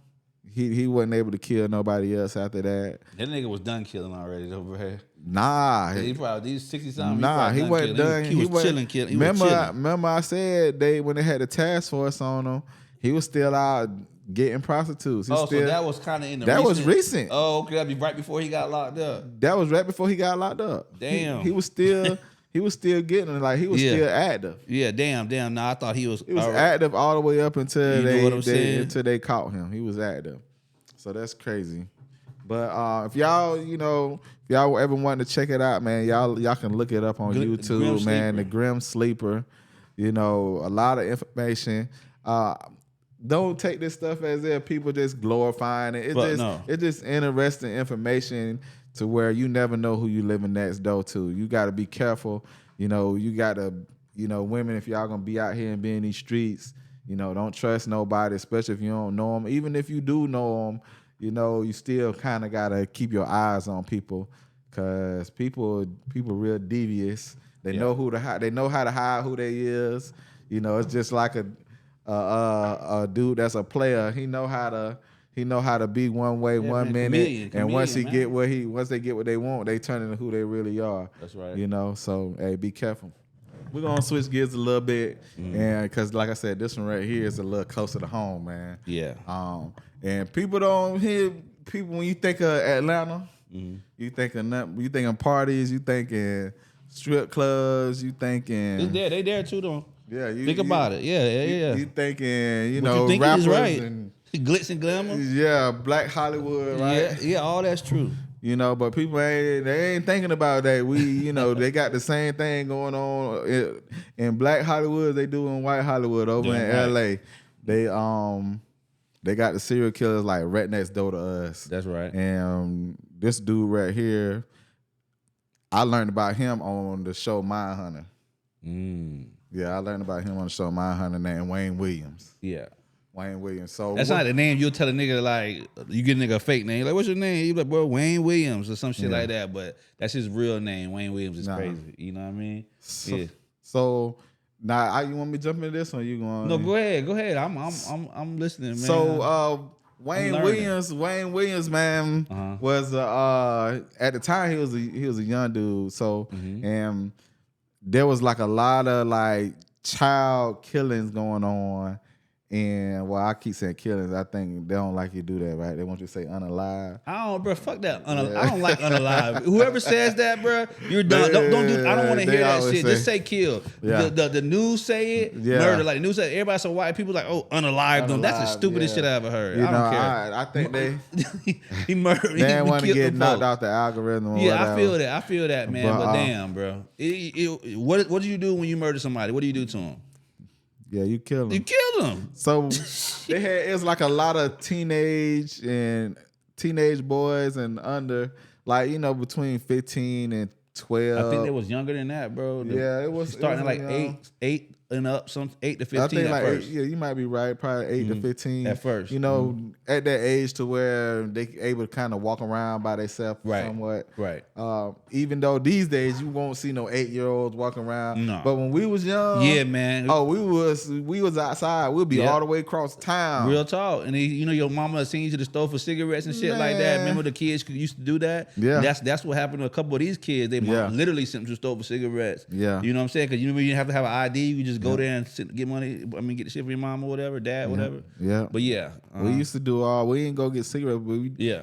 He wasn't able to kill nobody else after that. That nigga was done killing already over here. Nah. He probably, these 60-something. Nah, he wasn't done. He was chilling. Remember I said when they had the task force on him, he was still out getting prostitutes. So that was kind of in the That was recent. Oh, okay. That'd be right before he got locked up. That was right before he got locked up. Damn. He was still... He was still getting it, like he was still active. Yeah, damn. No, I thought he was. He was active all the way up until until they caught him. He was active. So that's crazy. But if y'all ever want to check it out, man, y'all can look it up on YouTube, man. The Grim Sleeper. A lot of information. Don't take this stuff as if people just glorifying it. It's just interesting information to where you never know who you living next door to. You got to be careful. You know, you got to, women, if y'all gonna be out here and be in these streets, don't trust nobody, especially if you don't know them. Even if you do know them, you still kind of gotta keep your eyes on people, cause people real devious. They know who to hide. They know how to hide who they is. It's just like a dude that's a player. He know how to be one way one minute, and once they get what they want, they turn into who they really are. That's right. So hey, be careful. We're gonna switch gears a little bit, and because like I said, this one right here is a little closer to home, man. Yeah. And people don't hear people when you think of Atlanta, you thinking parties, you thinking strip clubs, you thinking they there too though. Yeah, think about it. Yeah. You thinking, what you rappers right. and glitz and glamour. Yeah, Black Hollywood, right? Yeah, all that's true. But people ain't thinking about that. We, they got the same thing going on in Black Hollywood they do in White Hollywood over in LA. They got the serial killers like right next door to us. That's right. And this dude right here, I learned about him on the show Mindhunter. Yeah, I learned about him on the show Mindhunter named Wayne Williams. Yeah. Wayne Williams. So that's not the name you'll tell a nigga, like, you get a nigga a fake name. Like, what's your name? You like, bro, Wayne Williams or some shit like that. But that's his real name. Wayne Williams is crazy. You know what I mean? So now, you want me to jump into this, or you going? No, go ahead. I'm listening, man. So Wayne Williams, man, was at the time he was a young dude. So and there was like a lot of like child killings going on. And I keep saying killings. I think they don't like you do that, right? They want you to say unalive. I don't, bro. Fuck that. I don't like unalive. Whoever says that, bro, you're done. Don't do. I don't want to hear that shit. Just say kill. Yeah. The news say it. Yeah. Murder. Like the news say. Everybody so white people like, oh, unalive them. That's the stupidest shit I ever heard. I don't care. I think he murdered. They didn't want to get knocked out the algorithm. Yeah, I feel that, man. But damn, bro. What do you do when you murder somebody? What do you do to them? Yeah, you kill them. You kill them. So it was like a lot of teenage boys and under, like, between 15 and 12. I think they was younger than that, bro. It was starting like eight and up, 8 to 15. I think like first. 8, you might be right. Probably 8 to 15 at first. At that age to where they able to kind of walk around by themselves somewhat. Right. Even though these days you won't see no 8-year-olds walking around. No. But when we was young, yeah, man. Oh, we was outside. We'd be all the way across town. Real talk. And your mama seen you to the store for cigarettes and shit like that. Remember the kids used to do that? Yeah. That's what happened to a couple of these kids. They mom literally sent them to the store for cigarettes. Yeah. You know what I'm saying? Because you didn't have to have an ID. You could just go there and get money. I mean, get the shit for your mom or whatever, dad, whatever. Yeah. But yeah. We used to do we didn't go get cigarettes, but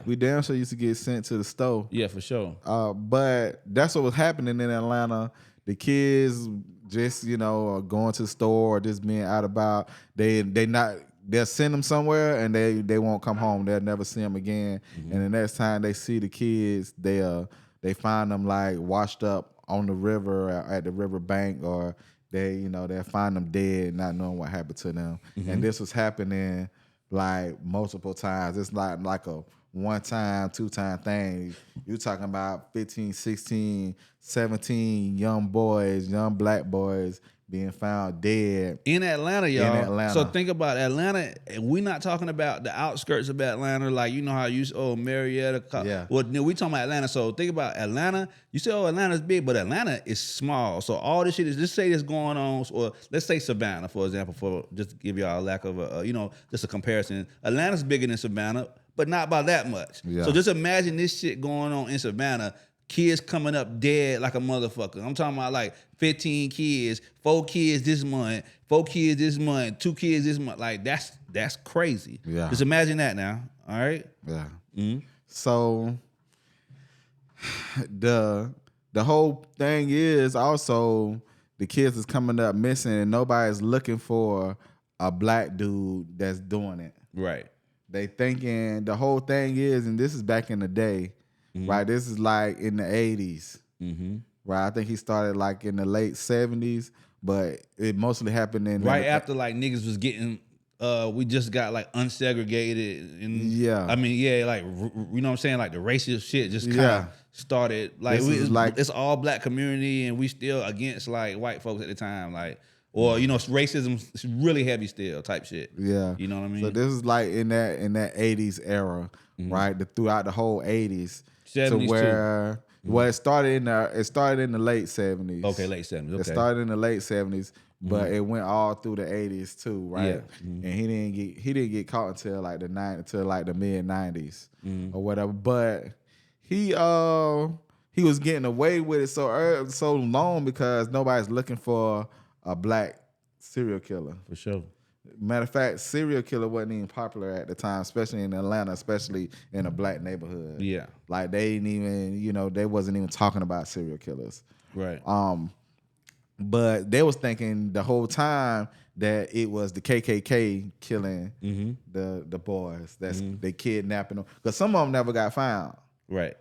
we damn sure used to get sent to the store. Yeah, for sure. But that's what was happening in Atlanta. The kids just, going to the store or just being out about. They'll send them somewhere and they won't come home. They'll never see them again. And the next time they see the kids, they find them like washed up on the river at the river bank, or they'll find them dead, not knowing what happened to them. And this was happening like multiple times. It's not like a one-time, two-time thing. You're talking about 15, 16, 17 young black boys being found dead in Atlanta, y'all. In Atlanta. So think about Atlanta. We're not talking about the outskirts of Atlanta, like how you Marietta. Yeah. Well, we talking about Atlanta. So think about Atlanta. You say, Atlanta's big, but Atlanta is small. So all this shit is, just say this going on, or let's say Savannah, for example, for just to give y'all a lack of just a comparison. Atlanta's bigger than Savannah, but not by that much. Yeah. So just imagine this shit going on in Savannah. Kids coming up dead like a motherfucker. I'm talking about like 15 kids, 4 kids this month, 4 kids this month, 2 kids this month. Like that's crazy. Yeah. Just imagine that now. All right. Yeah. Mm-hmm. So the whole thing is also the kids is coming up missing and nobody's looking for a black dude that's doing it. Right. They thinking the whole thing is, and this is back in the day. Right, this is like in the 80s. Right, I think he started like in the late 70s, but it mostly happened in after like niggas was getting we just got like unsegregated, and Yeah. I mean, yeah, like you know what I'm saying, like the racist shit just kind of started. Like it's all black community, and we still against like white folks at the time, like or you know racism is really heavy still type shit. Yeah, you know what I mean. So this is like in that '80s era, right? Throughout the whole '80s, 70s to where well, it started in the late '70s. Okay, late '70s. Okay, it started in the late '70s. But it went all through the '80s too, right? Yeah. And he didn't get caught until like the mid '90s or whatever. But he was getting away with it so long because nobody's looking for a black serial killer. For sure. Matter of fact, serial killer wasn't even popular at the time, especially in Atlanta, especially in a black neighborhood. Yeah, like they didn't even, they wasn't even talking about serial killers. Right. But they was thinking the whole time that it was the KKK killing the boys. They kidnapping them because some of them never got found. Right.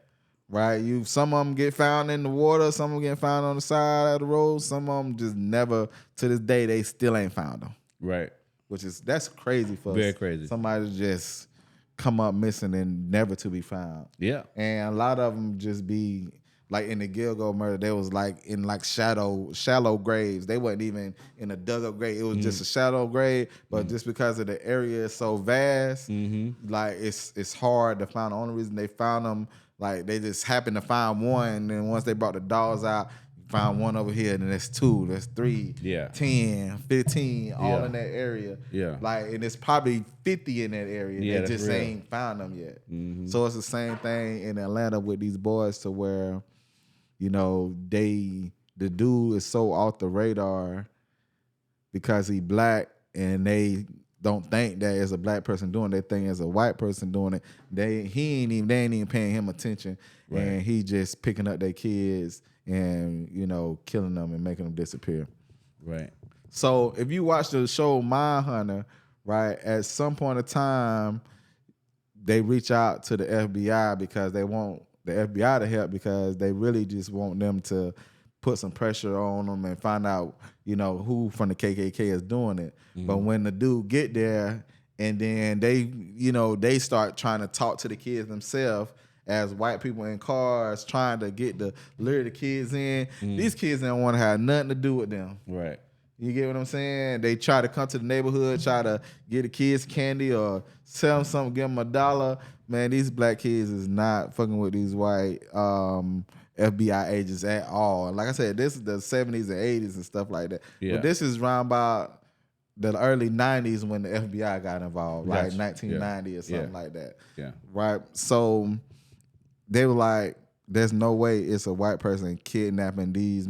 Right. Some of them get found in the water. Some of them get found on the side of the road. Some of them just never. To this day, they still ain't found them. Right. That's crazy for very crazy. Somebody to just come up missing and never to be found. Yeah. And a lot of them just be. Like in the Gilgo murder, they was like in like shallow graves. They wasn't even in a dug up grave. It was just a shallow grave. But just because of the area is so vast, like it's hard to find. The only reason they found them, like they just happened to find one. And then once they brought the dogs out, found one over here, and then there's 2, there's 3, 10, 15, all in that area. Yeah. Like, and it's probably 50 in that area. Yeah, they just ain't found them yet. So it's the same thing in Atlanta with these boys to where, the dude is so off the radar because he black and they don't think that it's a black person doing it. They think it's a white person doing it. They ain't even paying him attention. Right. And he just picking up their kids and, killing them and making them disappear. Right. So if you watch the show Mindhunter, right, at some point in time, they reach out to the FBI because they want the FBI to help because they really just want them to put some pressure on them and find out, who from the KKK is doing it. But when the dude get there and then they start trying to talk to the kids themselves as white people in cars trying to lure the kids in, these kids don't want to have nothing to do with them. Right. You get what I'm saying? They try to come to the neighborhood, try to get the kids candy or sell them something, give them $1. Man, these black kids is not fucking with these white FBI agents at all. And like I said, this is the 70s and 80s and stuff like that. Yeah. But this is around about the early 90s when the FBI got involved, like 1990 or something like that. Yeah. Right? So they were like, there's no way it's a white person kidnapping these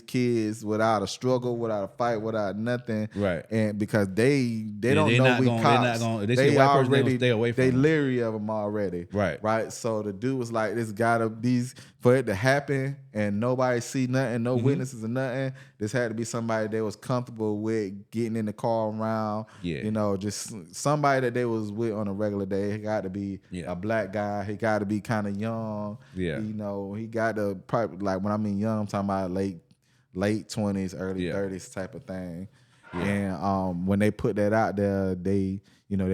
kids without a struggle, without a fight, without nothing. Right. And because they don't know we cops. They already stay away from them. They leery of them already. Right. Right. So the dude was like, this gotta for it to happen and nobody see nothing, no witnesses or nothing. This had to be somebody they was comfortable with getting in the car around. Yeah. Just somebody that they was with on a regular day. He got to be a black guy. He got to be kind of young. Yeah. He got to probably, like when I mean young, I'm talking about late 20s, early 30s type of thing. Yeah. And when they put that out there, they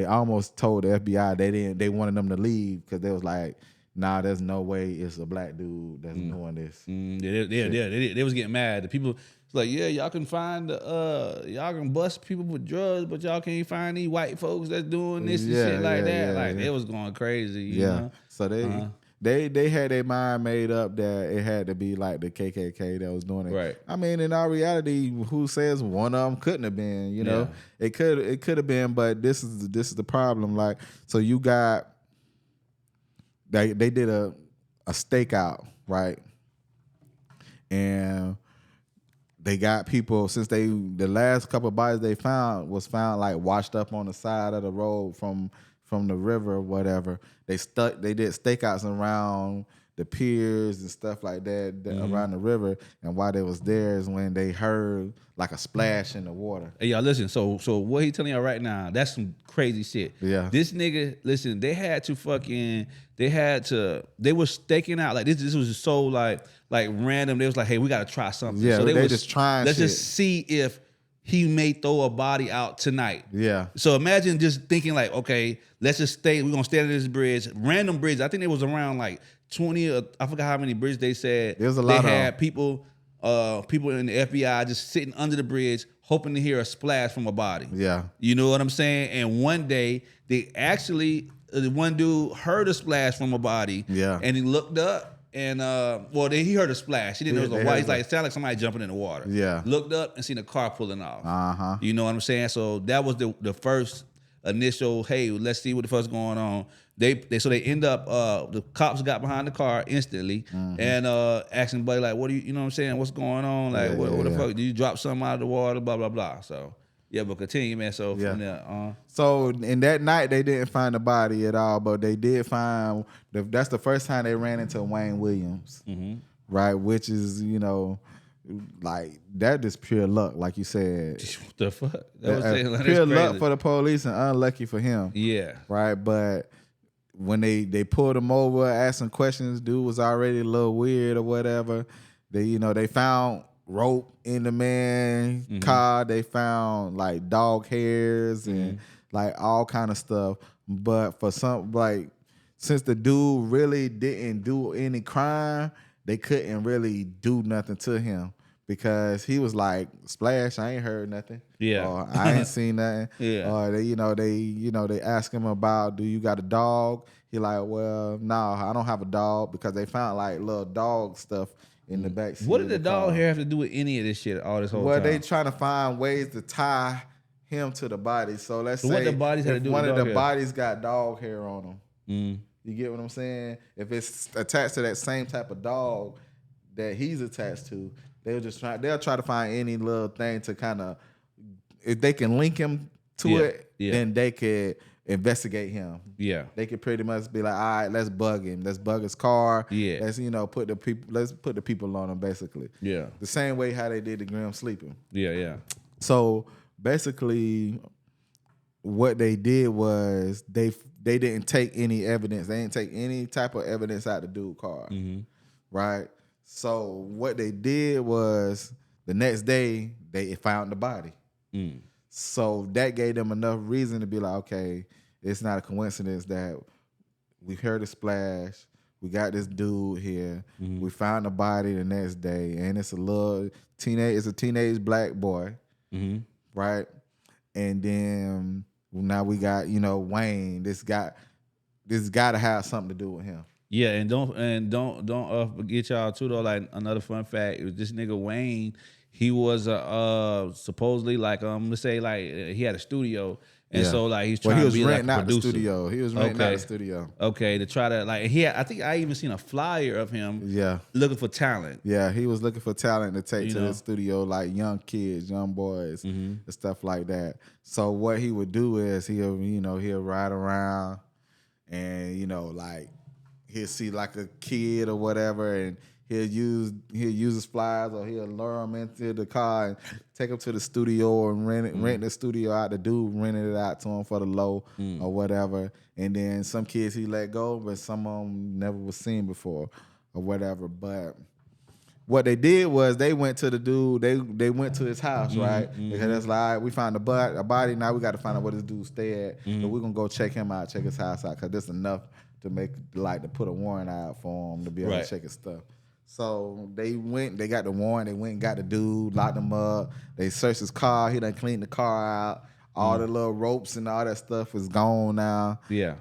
almost told the FBI they wanted them to leave because they was like, nah, there's no way it's a black dude that's doing this. They was getting mad. The people was like, yeah, y'all can find y'all can bust people with drugs, but y'all can't find these white folks that's doing this and shit like that. Like they was going crazy. You know? So they had their mind made up that it had to be like the KKK that was doing it. Right. I mean, in our reality, who says one of them couldn't have been? It could have been, but this is the problem. Like, so you got. They did a stakeout, right? And they got people, since the last couple of bodies they found was found like washed up on the side of the road from the river or whatever. They did stakeouts around the piers and stuff like that around the river. And while they was there is when they heard like a splash in the water. Hey, y'all listen, so what he telling y'all right now, that's some crazy shit. Yeah. This nigga, listen, they were staking out, like this was just so like random. They was like, hey, we gotta try something. Yeah, so they just trying let's shit. just see if he may throw a body out tonight. Yeah. So imagine just thinking like, okay, let's just stay. We're gonna stay under this bridge, random bridge. I think it was around like 20. Or, I forgot how many bridges they said. There's a lot. They had people in the FBI just sitting under the bridge, hoping to hear a splash from a body. Yeah. You know what I'm saying? And one day they actually, one dude heard a splash from a body. Yeah. And he looked up. And he heard a splash. He didn't know it was a white. He's like, it sounded like somebody jumping in the water. Yeah. Looked up and seen a car pulling off. Uh-huh. You know what I'm saying? So that was the first initial, hey, let's see what the fuck's going on. They end up the cops got behind the car instantly and asking buddy like, what do you know what I'm saying? What's going on? Like what the fuck? Did you drop something out of the water? Blah blah blah. So yeah, but continue, man. So from there, so in that night they didn't find the body at all, but they did find that's the first time they ran into Wayne Williams, right? Which is like that is pure luck, like you said. What the fuck? That was pure luck for the police and unlucky for him. Yeah, right. But when they pulled him over, asked some questions, dude was already a little weird or whatever. They found rope in the man car. They found like dog hairs and like all kind of stuff. But for some, like, since the dude really didn't do any crime, they couldn't really do nothing to him because he was like, splash, I ain't heard nothing. Yeah. Or I ain't seen nothing. Yeah. Or they ask him about, do you got a dog? He like, well, no, I don't have a dog, because they found like little dog stuff in the back seat. What did the dog hair have to do with any of this shit all this whole time? Well, they trying to find ways to tie him to the body. So let's say what the bodies had to do with one of the hair? Bodies got dog hair on them. You get what I'm saying? If it's attached to that same type of dog that he's attached to, they'll try to find any little thing to kind of, if they can link him to it, then they could investigate him. Yeah. They could pretty much be like, all right, let's bug him. Let's bug his car. Yeah. Let's, put the people on him, basically. Yeah. The same way how they did the Grim Sleeping. Yeah, yeah. So basically what they did was they didn't take any evidence. They didn't take any type of evidence out the dude's car. Right? So what they did was the next day they found the body. So that gave them enough reason to be like, okay, it's not a coincidence that we heard a splash. We got this dude here. We found the body the next day, and it's a teenage black boy, right? And then now we got Wayne. This got to have something to do with him. Yeah, and don't forget y'all too though. Like another fun fact, it was this nigga Wayne. He was supposedly like let's say like he had a studio, and so like he's trying to be like a producer. He was renting out the studio. Okay, to try to like I think I even seen a flyer of him. Yeah, looking for talent. Yeah, he was looking for talent to take to the studio, like young kids, young boys, and stuff like that. So what he would do is he'll ride around, and like he'll see like a kid or whatever, and he'll use his flyers, or he'll lure them into the car and take them to the studio and rent the studio out. The dude rented it out to him for the low or whatever. And then some kids he let go, but some of them never was seen before or whatever. But what they did was they went to the dude. They went to his house, right? Because it's like, all right, we found a body. Now we got to find out where this dude stay at. But we're gonna go check him out, check his house out, because that's enough to to put a warrant out for him to be able to check his stuff. So they got the warrant, they went and got the dude, locked him up. They searched his car, he done cleaned the car out. All the little ropes and all that stuff is gone now. Yeah.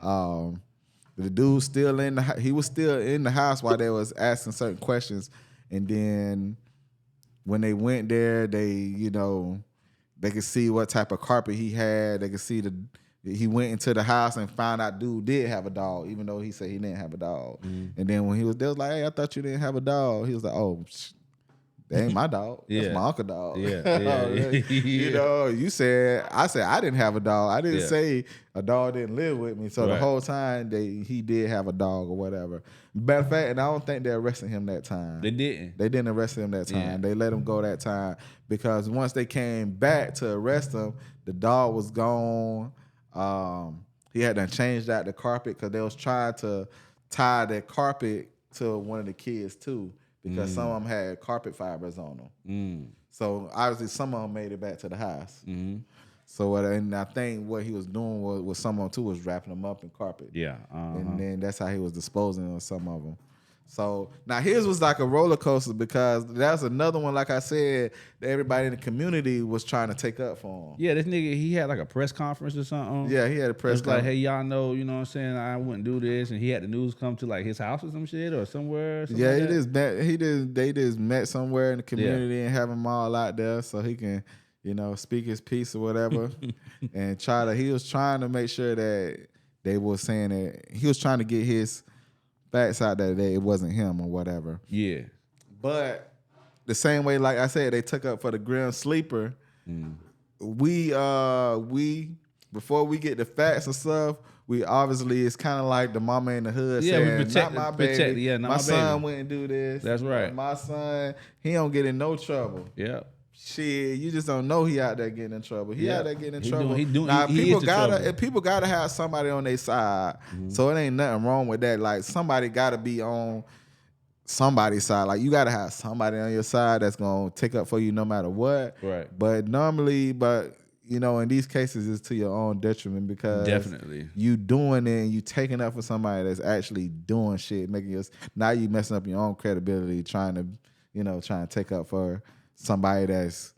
The dude was still in the house while they was asking certain questions. And then when they went there, they could see what type of carpet he had. They could see he went into the house and found out dude did have a dog, even though he said he didn't have a dog. And then when he was there, was like, hey, I thought you didn't have a dog. He was like, oh, that ain't my dog. That's my uncle dog. You said, I said I didn't have a dog. I didn't say a dog didn't live with me. So the whole time he did have a dog or whatever. Matter of fact, and I don't think they arrested him that time. They didn't. They didn't arrest him that time. Yeah. They let him go that time because once they came back to arrest him, the dog was gone. He had to change out the carpet because they was trying to tie that carpet to one of the kids too, because some of them had carpet fibers on them. So obviously some of them made it back to the house. Mm-hmm. So and I think what he was doing was some of them too was wrapping them up in carpet. Yeah. And then that's how he was disposing of some of them. So now his was like a roller coaster because that's another one, like I said, that everybody in the community was trying to take up for him. Yeah, this nigga, he had like a press conference or something. Yeah, he had a press It's like, hey, y'all know, you know what I'm saying, I wouldn't do this, and he had the news come to like his house or some shit or somewhere. Yeah, like they just met somewhere in the community and have him all out there so he can, you know, speak his piece or whatever, and he was trying to make sure that they were saying that he was trying to get his facts out there that it wasn't him or whatever. Yeah. But the same way, like I said, they took up for the Grim Sleeper. We before we get the facts and stuff, we obviously it's kind of like the mama in the hood saying, we protect, not my baby. Yeah, not my my son baby. wouldn't do this. That's right. My son, he don't get in no trouble. Yeah. Shit, you just don't know he out there getting in trouble. He out there getting in trouble. Now trouble. people gotta have somebody on their side. So it ain't nothing wrong with that. Like somebody gotta be on somebody's side. Like you gotta have somebody on your side that's gonna take up for you no matter what. Right. But normally, you know, in these cases, it's to your own detriment because definitely you doing it and you taking up for somebody that's actually doing shit, now you messing up your own credibility, trying to take up for somebody that's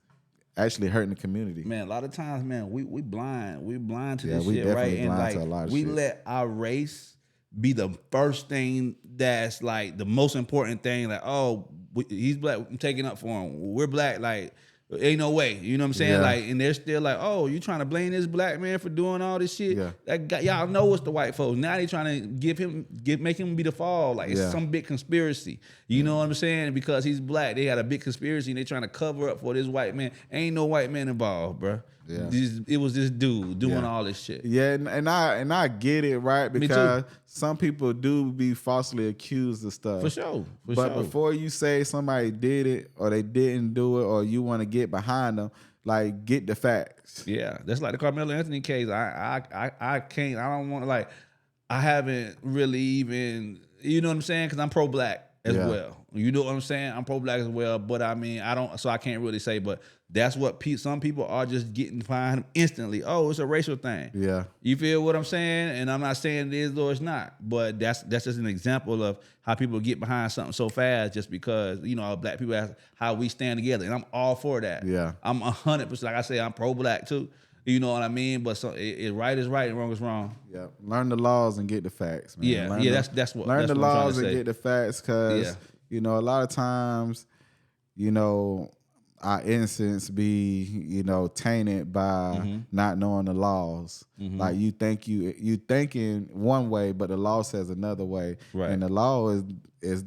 actually hurting the community. Man, a lot of times, man, we blind. We blind to this we shit, definitely right? And blind like to a lot of we shit. let our race be the first thing that's like the most important thing. Like, oh, he's black, I'm taking up for him. We're black, like ain't no way. You know what I'm saying? Yeah. Like, and they're still like, oh, you trying to blame this black man for doing all this shit? Yeah. That guy, y'all know it's the white folks. Now they trying to make him be the fall. Like it's some big conspiracy. You know what I'm saying? Because he's black, they had a big conspiracy and they trying to cover up for this white man. Ain't no white man involved, bro. Yeah. It was this dude doing all this shit. Yeah, and I get it, right? Because some people do be falsely accused of stuff. For sure. But before you say somebody did it or they didn't do it or you want to get behind them, like get the facts. Yeah, that's like the Carmelo Anthony case. I can't. I don't want to like. I haven't really even. You know what I'm saying? Because I'm pro-black as well. You know what I'm saying? I'm pro-black as well. But I mean, I don't. So I can't really say. But that's what some people are just getting behind him instantly. Oh, it's a racial thing. Yeah. You feel what I'm saying? And I'm not saying it is or it's not. But that's just an example of how people get behind something so fast just because, you know, black people ask how we stand together. And I'm all for that. Yeah. I'm 100%. Like I say, I'm pro-black too. You know what I mean? But right is right and wrong is wrong. Yeah. Learn the laws and get the facts, man. That's what learn that's the what laws I'm and get the facts because, you know, a lot of times, you know, our innocence be, you know, tainted by not knowing the laws. Like you thinking one way, but the law says another way. Right. And the law is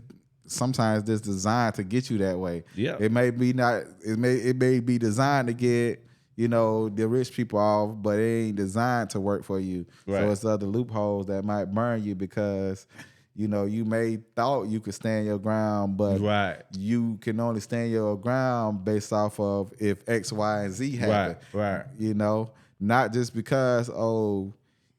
sometimes just designed to get you that way. Yeah. It may be designed to get, you know, the rich people off, but it ain't designed to work for you. Right. So it's other loopholes that might burn you because, you know, you may thought you could stand your ground, but you can only stand your ground based off of if X, Y, and Z happen. Right. You know, not just because,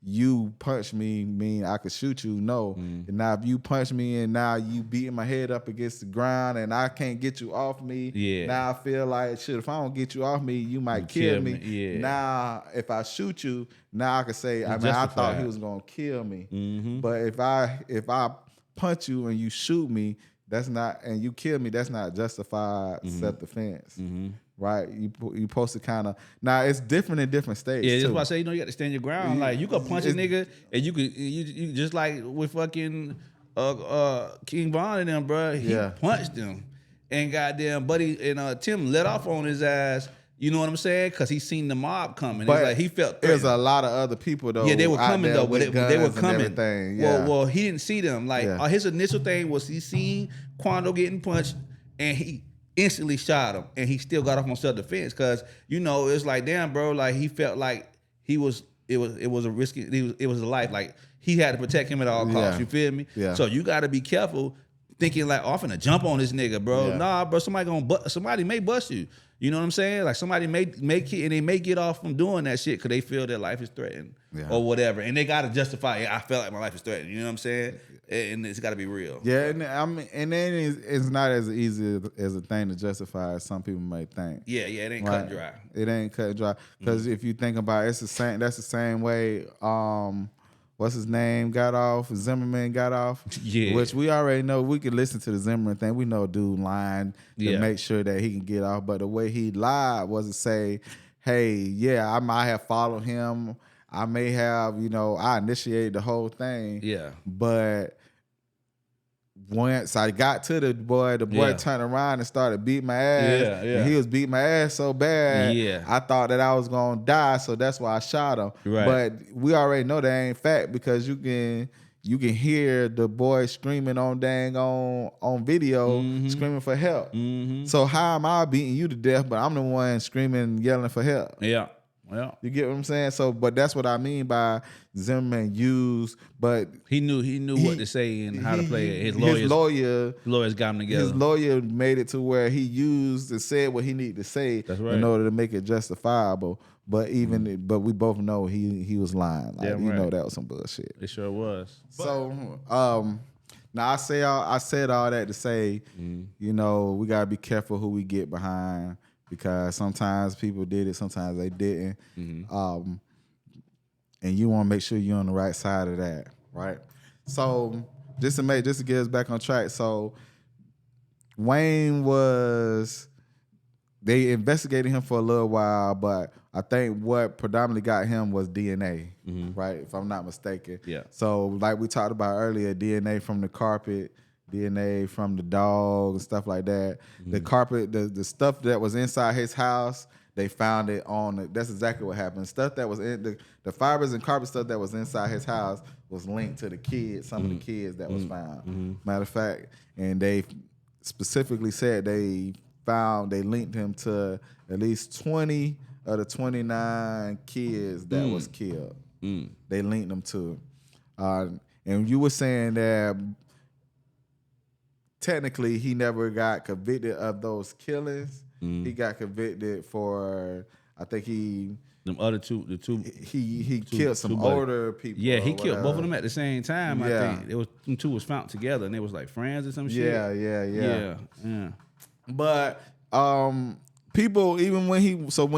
you punch me mean I could shoot you. No. And now if you punch me and now you beating my head up against the ground and I can't get you off me. Now I feel like shit, if I don't get you off me, you might kill me. Now if I shoot you, now I can say, I thought he was gonna kill me. But if I punch you and you shoot me, and you kill me, that's not justified self-defense. Right, you supposed to kind of now. It's different in different states. Yeah, that's too. why I say you got to stand your ground. Like you could punch a nigga, and you just like with fucking King Von and them, bro. He punched him, and goddamn buddy and Tim let off on his ass. You know what I'm saying? Because he seen the mob coming. But like he felt threatened. There's a lot of other people though. Yeah, they were coming though, but they were coming. Yeah. Well, he didn't see them. Like his initial thing was he seen Quando getting punched, and he instantly shot him, and he still got off on self-defense because, you know, it's like, damn, bro, like he felt like it was a risky, it was a life. Like he had to protect him at all costs. You feel me? Yeah. So you got to be careful thinking like, oh, I'm finna jump on this nigga, bro. Yeah. Nah, bro, somebody may bust you. You know what I'm saying? Like somebody may and they may get off from doing that shit because they feel their life is threatened or whatever, and they gotta justify it. I felt like my life is threatened. You know what I'm saying? And it's got to be real. Yeah, and I mean, and then it's not as easy as a thing to justify as some people may think. Yeah, it ain't cut and dry. It ain't cut and dry because if you think about it, it's the same. That's the same way. What's his name got off? Zimmerman got off. Yeah, which we already know. We can listen to the Zimmerman thing. We know dude lying to make sure that he can get off. But the way he lied was to say, "Hey, yeah, I might have followed him. I may have, I initiated the whole thing. Yeah, but." Once I got to the boy turned around and started beating my ass. Yeah. And he was beating my ass so bad. Yeah. I thought that I was gonna die, so that's why I shot him. Right. But we already know that ain't fact because you can hear the boy screaming on video, screaming for help. So how am I beating you to death, but I'm the one screaming, yelling for help? Yeah. Well, you get what I'm saying? So, but that's what I mean by Zimmerman used, but he knew what to say and how to play it. His lawyers got him together. His lawyer made it to where he used and said what he needed to say in order to make it justifiable. But but we both know he was lying. Like, know that was some bullshit. It sure was. So, now I said all that to say, we gotta be careful who we get behind. Because sometimes people did it, sometimes they didn't. And you want to make sure you're on the right side of that, right? So just to get us back on track. So Wayne they investigated him for a little while, but I think what predominantly got him was DNA, right? If I'm not mistaken. Yeah. So like we talked about earlier, DNA from the carpet, DNA from the dog and stuff like that. The carpet, the stuff that was inside his house, they found it that's exactly what happened. Stuff that was in the fibers and carpet stuff that was inside his house was linked to the kids, some of the kids that was found. Matter of fact, and they specifically said they linked him to at least 20 of the 29 kids that was killed. They linked them to it. And you were saying that technically, he never got convicted of those killings. He got convicted for, I think them other two. He killed some older people. Yeah, he killed both of them at the same time. I think them two was found together and they was like friends or some shit. Yeah. But people, even when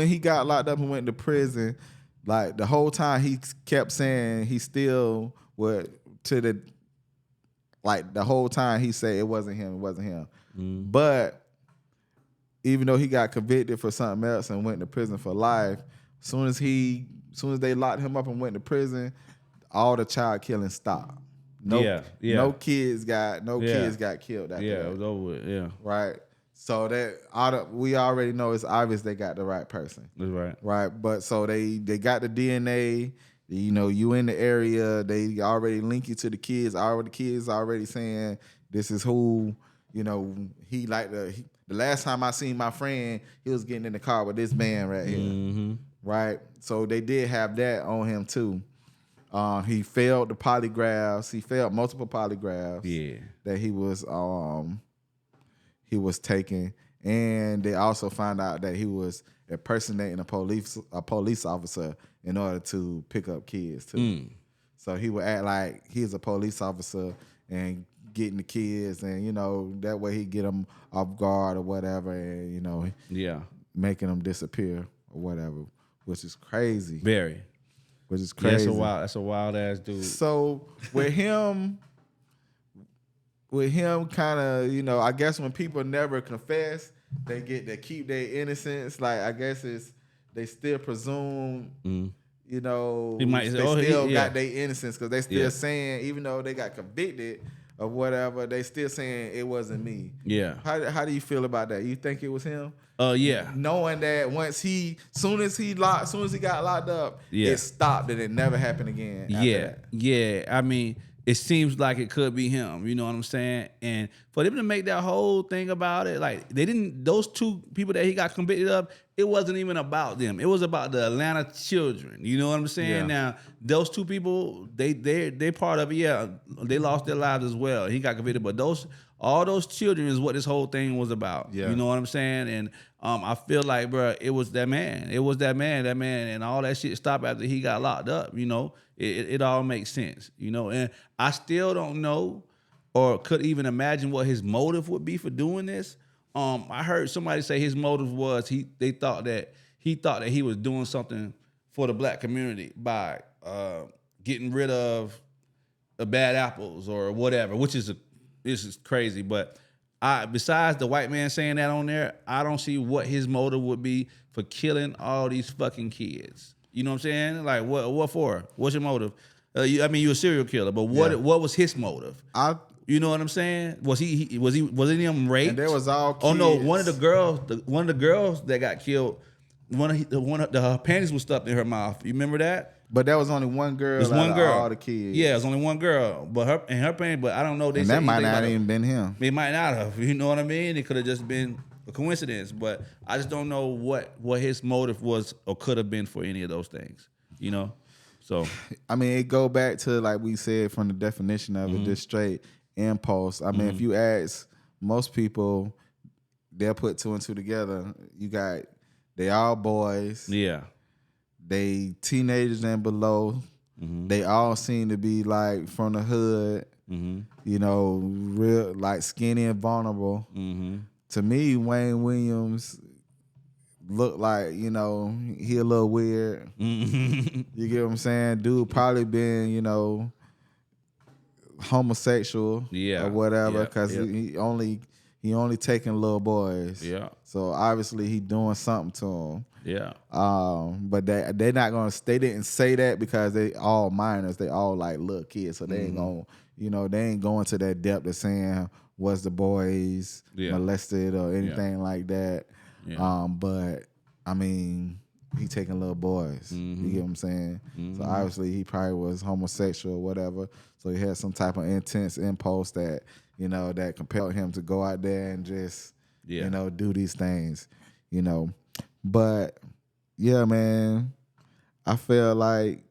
he got locked up and went to prison, like the whole time he kept saying he still would the whole time he said it wasn't him. But even though he got convicted for something else and went to prison for life, as soon as they locked him up and went to prison, all the child killing stopped. No kids got killed after that. It was over with. Yeah. Right. So we already know it's obvious they got the right person. That's right. Right. But so they got the DNA. You in the area, they already link you to the kids. The kids already saying this is who, he like the last time I seen my friend, he was getting in the car with this man right here. Right? So they did have that on him too. He failed the polygraphs. He failed multiple polygraphs. Yeah. That he was taking. And they also found out that he was impersonating a police officer in order to pick up kids too. So he would act like he's a police officer and getting the kids, and that way he get them off guard or whatever, and making them disappear or whatever, which is crazy. Very. Which is crazy. Yeah, that's a wild ass dude. So with him kind of, I guess when people never confess, they keep their innocence. Like, I guess they still presume, they still got their innocence because they still saying, even though they got convicted or whatever, they still saying it wasn't me. Yeah. How do you feel about that? You think it was him? Yeah. Knowing that soon as he got locked up, it stopped and it never happened again. Yeah. I mean, it seems like it could be him. You know what I'm saying? And for them to make that whole thing about it, like those two people that he got convicted of, it wasn't even about them. It was about the Atlanta children. You know what I'm saying? Yeah. Now, those two people, they part of it. Yeah, they lost their lives as well. He got convicted, but all those children is what this whole thing was about. Yeah. You know what I'm saying? And I feel like, bro, it was that man. It was that man, and all that shit stopped after he got locked up. You know, it all makes sense. You know, and I still don't know or could even imagine what his motive would be for doing this. I heard somebody say his motive was he thought that he was doing something for the black community by getting rid of the bad apples or whatever, which is this is crazy. But besides the white man saying that on there, I don't see what his motive would be for killing all these fucking kids. You know what I'm saying? Like what for? What's your motive? You're a serial killer, but what was his motive? You know what I'm saying? Was any of them raped? And there was all kids. Oh no, one of the girls that got killed, her panties was stuffed in her mouth. You remember that? But there was only one girl. There's one girl. All the kids. Yeah, it was only one girl. But her panties. But I don't know. And that might not even been him. It might not have. You know what I mean? It could have just been a coincidence. But I just don't know what his motive was or could have been for any of those things. You know. So I mean, it go back to like we said from the definition of it, just straight impulse. I mean, if you ask most people, they'll put two and two together. They all boys. Yeah. They teenagers and below. They all seem to be like from the hood. You know, real like skinny and vulnerable. To me, Wayne Williams looked like, you know, he a little weird. You get what I'm saying? Dude probably been, you know, homosexual or whatever, because he only taking little boys. Yeah. So obviously he doing something to them. Yeah. But they not gonna. They didn't say that because they all minors. They all like little kids, so they ain't gonna. You know, they ain't going to that depth of saying was the boys molested or anything like that. Yeah. But I mean, he taking little boys. You get what I'm saying? So obviously he probably was homosexual or whatever. So he had some type of intense impulse that, you know, that compelled him to go out there and just, you know, do these things, you know. But yeah, man, I feel like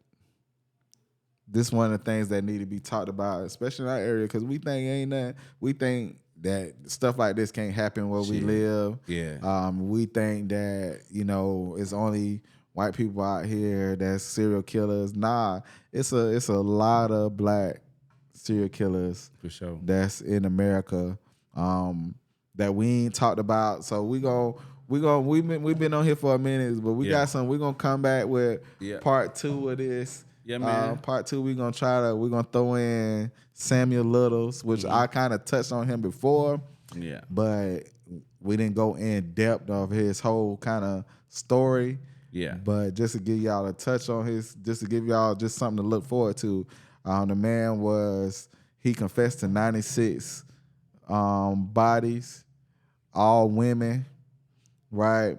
this is one of the things that need to be talked about, especially in our area, because we think that stuff like this can't happen where we live. Yeah. We think that, you know, it's only white people out here that's serial killers. Nah, it's a lot of black serial killers for sure that's in America that we ain't talked about. So we've been on here for a minute, but we're gonna come back with part 2 of this. Yeah, man. Part 2, we're gonna throw in Samuel Littles, which I kind of touched on him before. Yeah. But we didn't go in depth of his whole kind of story. Yeah. But just to give y'all a touch on just to give y'all just something to look forward to. The man he confessed to 96 bodies, all women, right?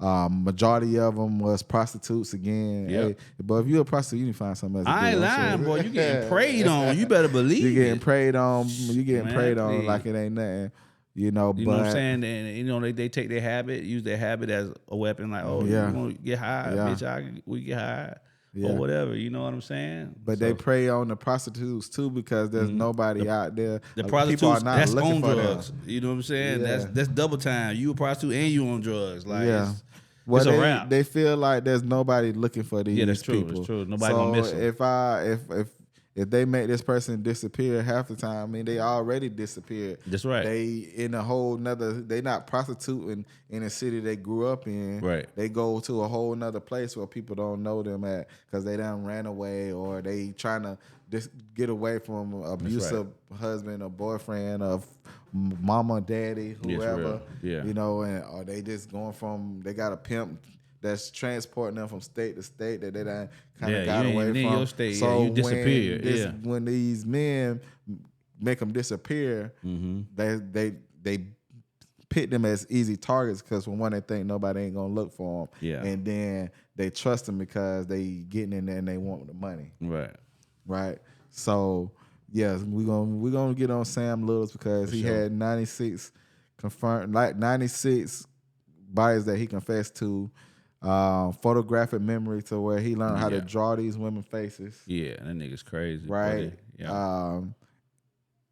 Majority of them was prostitutes again. Yeah. Hey, but if you're a prostitute, you can find something else. I ain't lying, boy. You getting preyed on. You better believe you getting preyed on. You getting preyed on like it ain't nothing. You know, you know what I'm saying? And you know, they take their habit, use their habit as a weapon. Like, oh, you want to get high, bitch? We get high. Or whatever, you know what I'm saying? But they prey on the prostitutes too because there's nobody out there. The prostitutes, that's on drugs. You know what I'm saying? Yeah. That's double time. You a prostitute and you on drugs. Like, it's a wrap. They feel like there's nobody looking for these people. That's true. That's true. Nobody gonna miss them. If they make this person disappear half the time, I mean, they already disappeared. That's right. They in a whole nother, they not prostituting in a city they grew up in. Right. They go to a whole nother place where people don't know them at because they done ran away or they trying to get away from abusive husband or boyfriend or mama, daddy, whoever. Yeah. You know, or they just they got a pimp that's transporting them from state to state that they done kind of got away from. Your state, so you disappear. When these men make them disappear, they pick them as easy targets because for one, they think nobody ain't gonna look for them. Yeah. And then they trust them because they getting in there and they want the money. Right. So yes, we're gonna get on Sam Littles because he had 96 confirmed, like 96 bodies that he confessed to. Photographic memory to where he learned how to draw these women's faces. Yeah, that nigga's crazy. Right. Buddy. Yeah.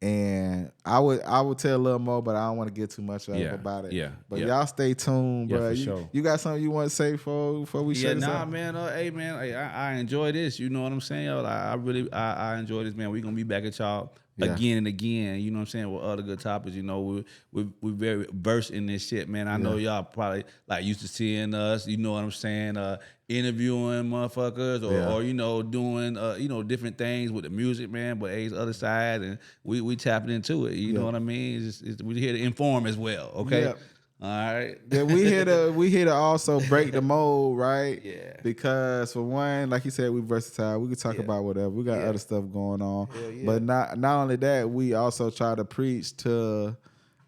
And I would tell a little more, but I don't want to get too much about it. Yeah. But y'all stay tuned, bro. For sure. You got something you want to say before we shut this up? Man. Hey, man. I enjoy this. You know what I'm saying? I really enjoy this, man. We're gonna be back at y'all again and again. You know what I'm saying? With other good topics. You know, we very versed in this shit, man. I know y'all probably like used to seeing us. You know what I'm saying? Interviewing motherfuckers or you know doing you know different things with the music, man. But it's other side, and we tapping into it. You know what I mean? We're here to inform as well. Okay. Yep. All right. Yeah, we here to also break the mold, right? Yeah. Because for one, like you said, we versatile. We can talk about whatever. We got other stuff going on. But not only that, we also try to preach to,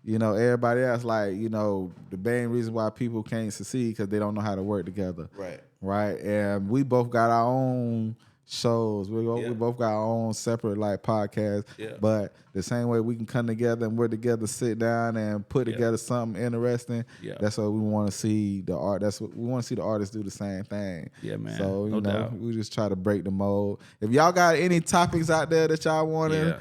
you know, everybody else. Like, you know, the main reason why people can't succeed because they don't know how to work together. Right. Right. And we both got our own shows. We both got our own separate like podcasts. Yeah. But the same way we can come together and work together, sit down and put together something interesting. Yeah. That's what we want to see the art. That's what we want to see the artists do the same thing. Yeah, man. So you know, we just try to break the mold. If y'all got any topics out there that y'all want to,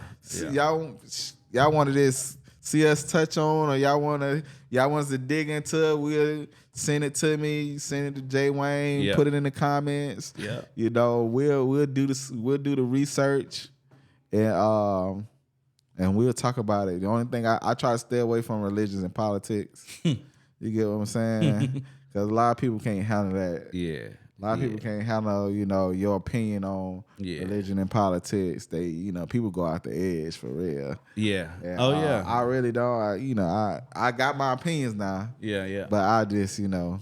y'all want to just see us touch on, or y'all want us to dig into it, we'll send it to me, send it to JWayne, put it in the comments. Yeah. You know, we'll do the research and we'll talk about it. The only thing I try to stay away from religions and politics. You get what I'm saying? Because a lot of people can't handle that. Yeah. A lot of people can't handle, you know, your opinion on religion and politics. They, you know, people go out the edge for real. Yeah. And, I really don't. I got my opinions now. Yeah, yeah. But I just, you know,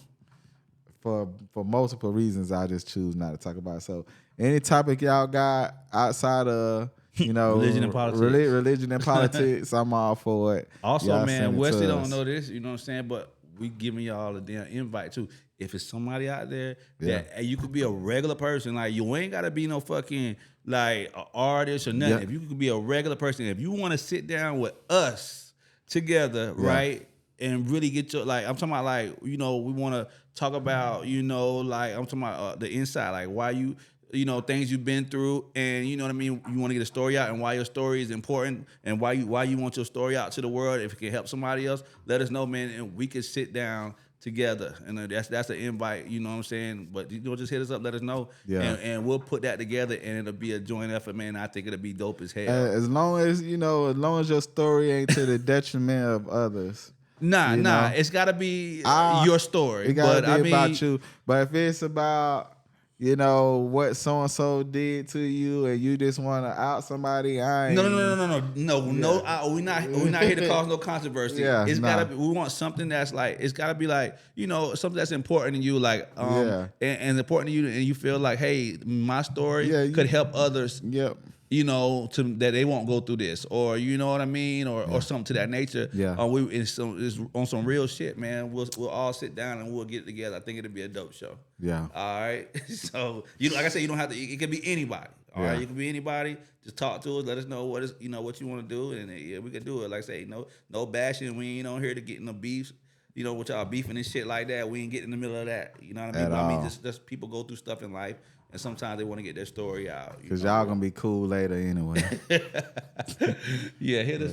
for multiple reasons, I just choose not to talk about it. So any topic y'all got outside of, you know, religion and politics, I'm all for it. Also, y'all, man, Wesley don't know this, you know what I'm saying? But we giving y'all a damn invite too. If it's somebody out there that you could be a regular person, like you ain't gotta be no fucking like an artist or nothing. If you could be a regular person, if you want to sit down with us together, right, and really get your I'm talking about like you know we want to talk about you know like I'm talking about the inside, like why you know things you've been through, and you know what I mean. You want to get a story out, and why your story is important, and why you want your story out to the world. If it can help somebody else, let us know, man, and we can sit down together, and that's an invite, you know what I'm saying? But you know, just hit us up, let us know, and we'll put that together, and it'll be a joint effort, man. I think it'll be dope as hell. As long as your story ain't to the detriment of others. Nah, it's gotta be your story. It gotta be about you. But if it's about you know what so and so did to you, and you just want to out somebody. No. We not here to cause no controversy. It's gotta be. We want something that's like it's gotta be like you know something that's important to you, like and important to you, and you feel like hey, my story could help others. Yep. You know, that they won't go through this, or you know what I mean, or something to that nature. Yeah. It's on some real shit, man. We'll all sit down and we'll get it together. I think it'll be a dope show. Yeah. All right. So like I said, you don't have to. It can be anybody. All right. You can be anybody. Just talk to us. Let us know what you want to do, and we can do it. Like I say, no bashing. We ain't on here to get in the beefs. You know, with y'all beefing and shit like that. We ain't get in the middle of that. You know what I mean? But I mean, just people go through stuff in life. And sometimes they want to get their story out. Because y'all going to be cool later anyway. Hit us.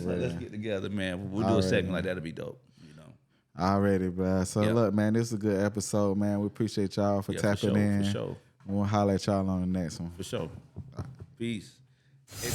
Let's get together, man. We'll do a segment like that. It'll be dope. You know. Already, bro. So, look, man, this is a good episode, man. We appreciate y'all for tapping in. For sure. We'll holler at y'all on the next one. For sure. Peace. Hey,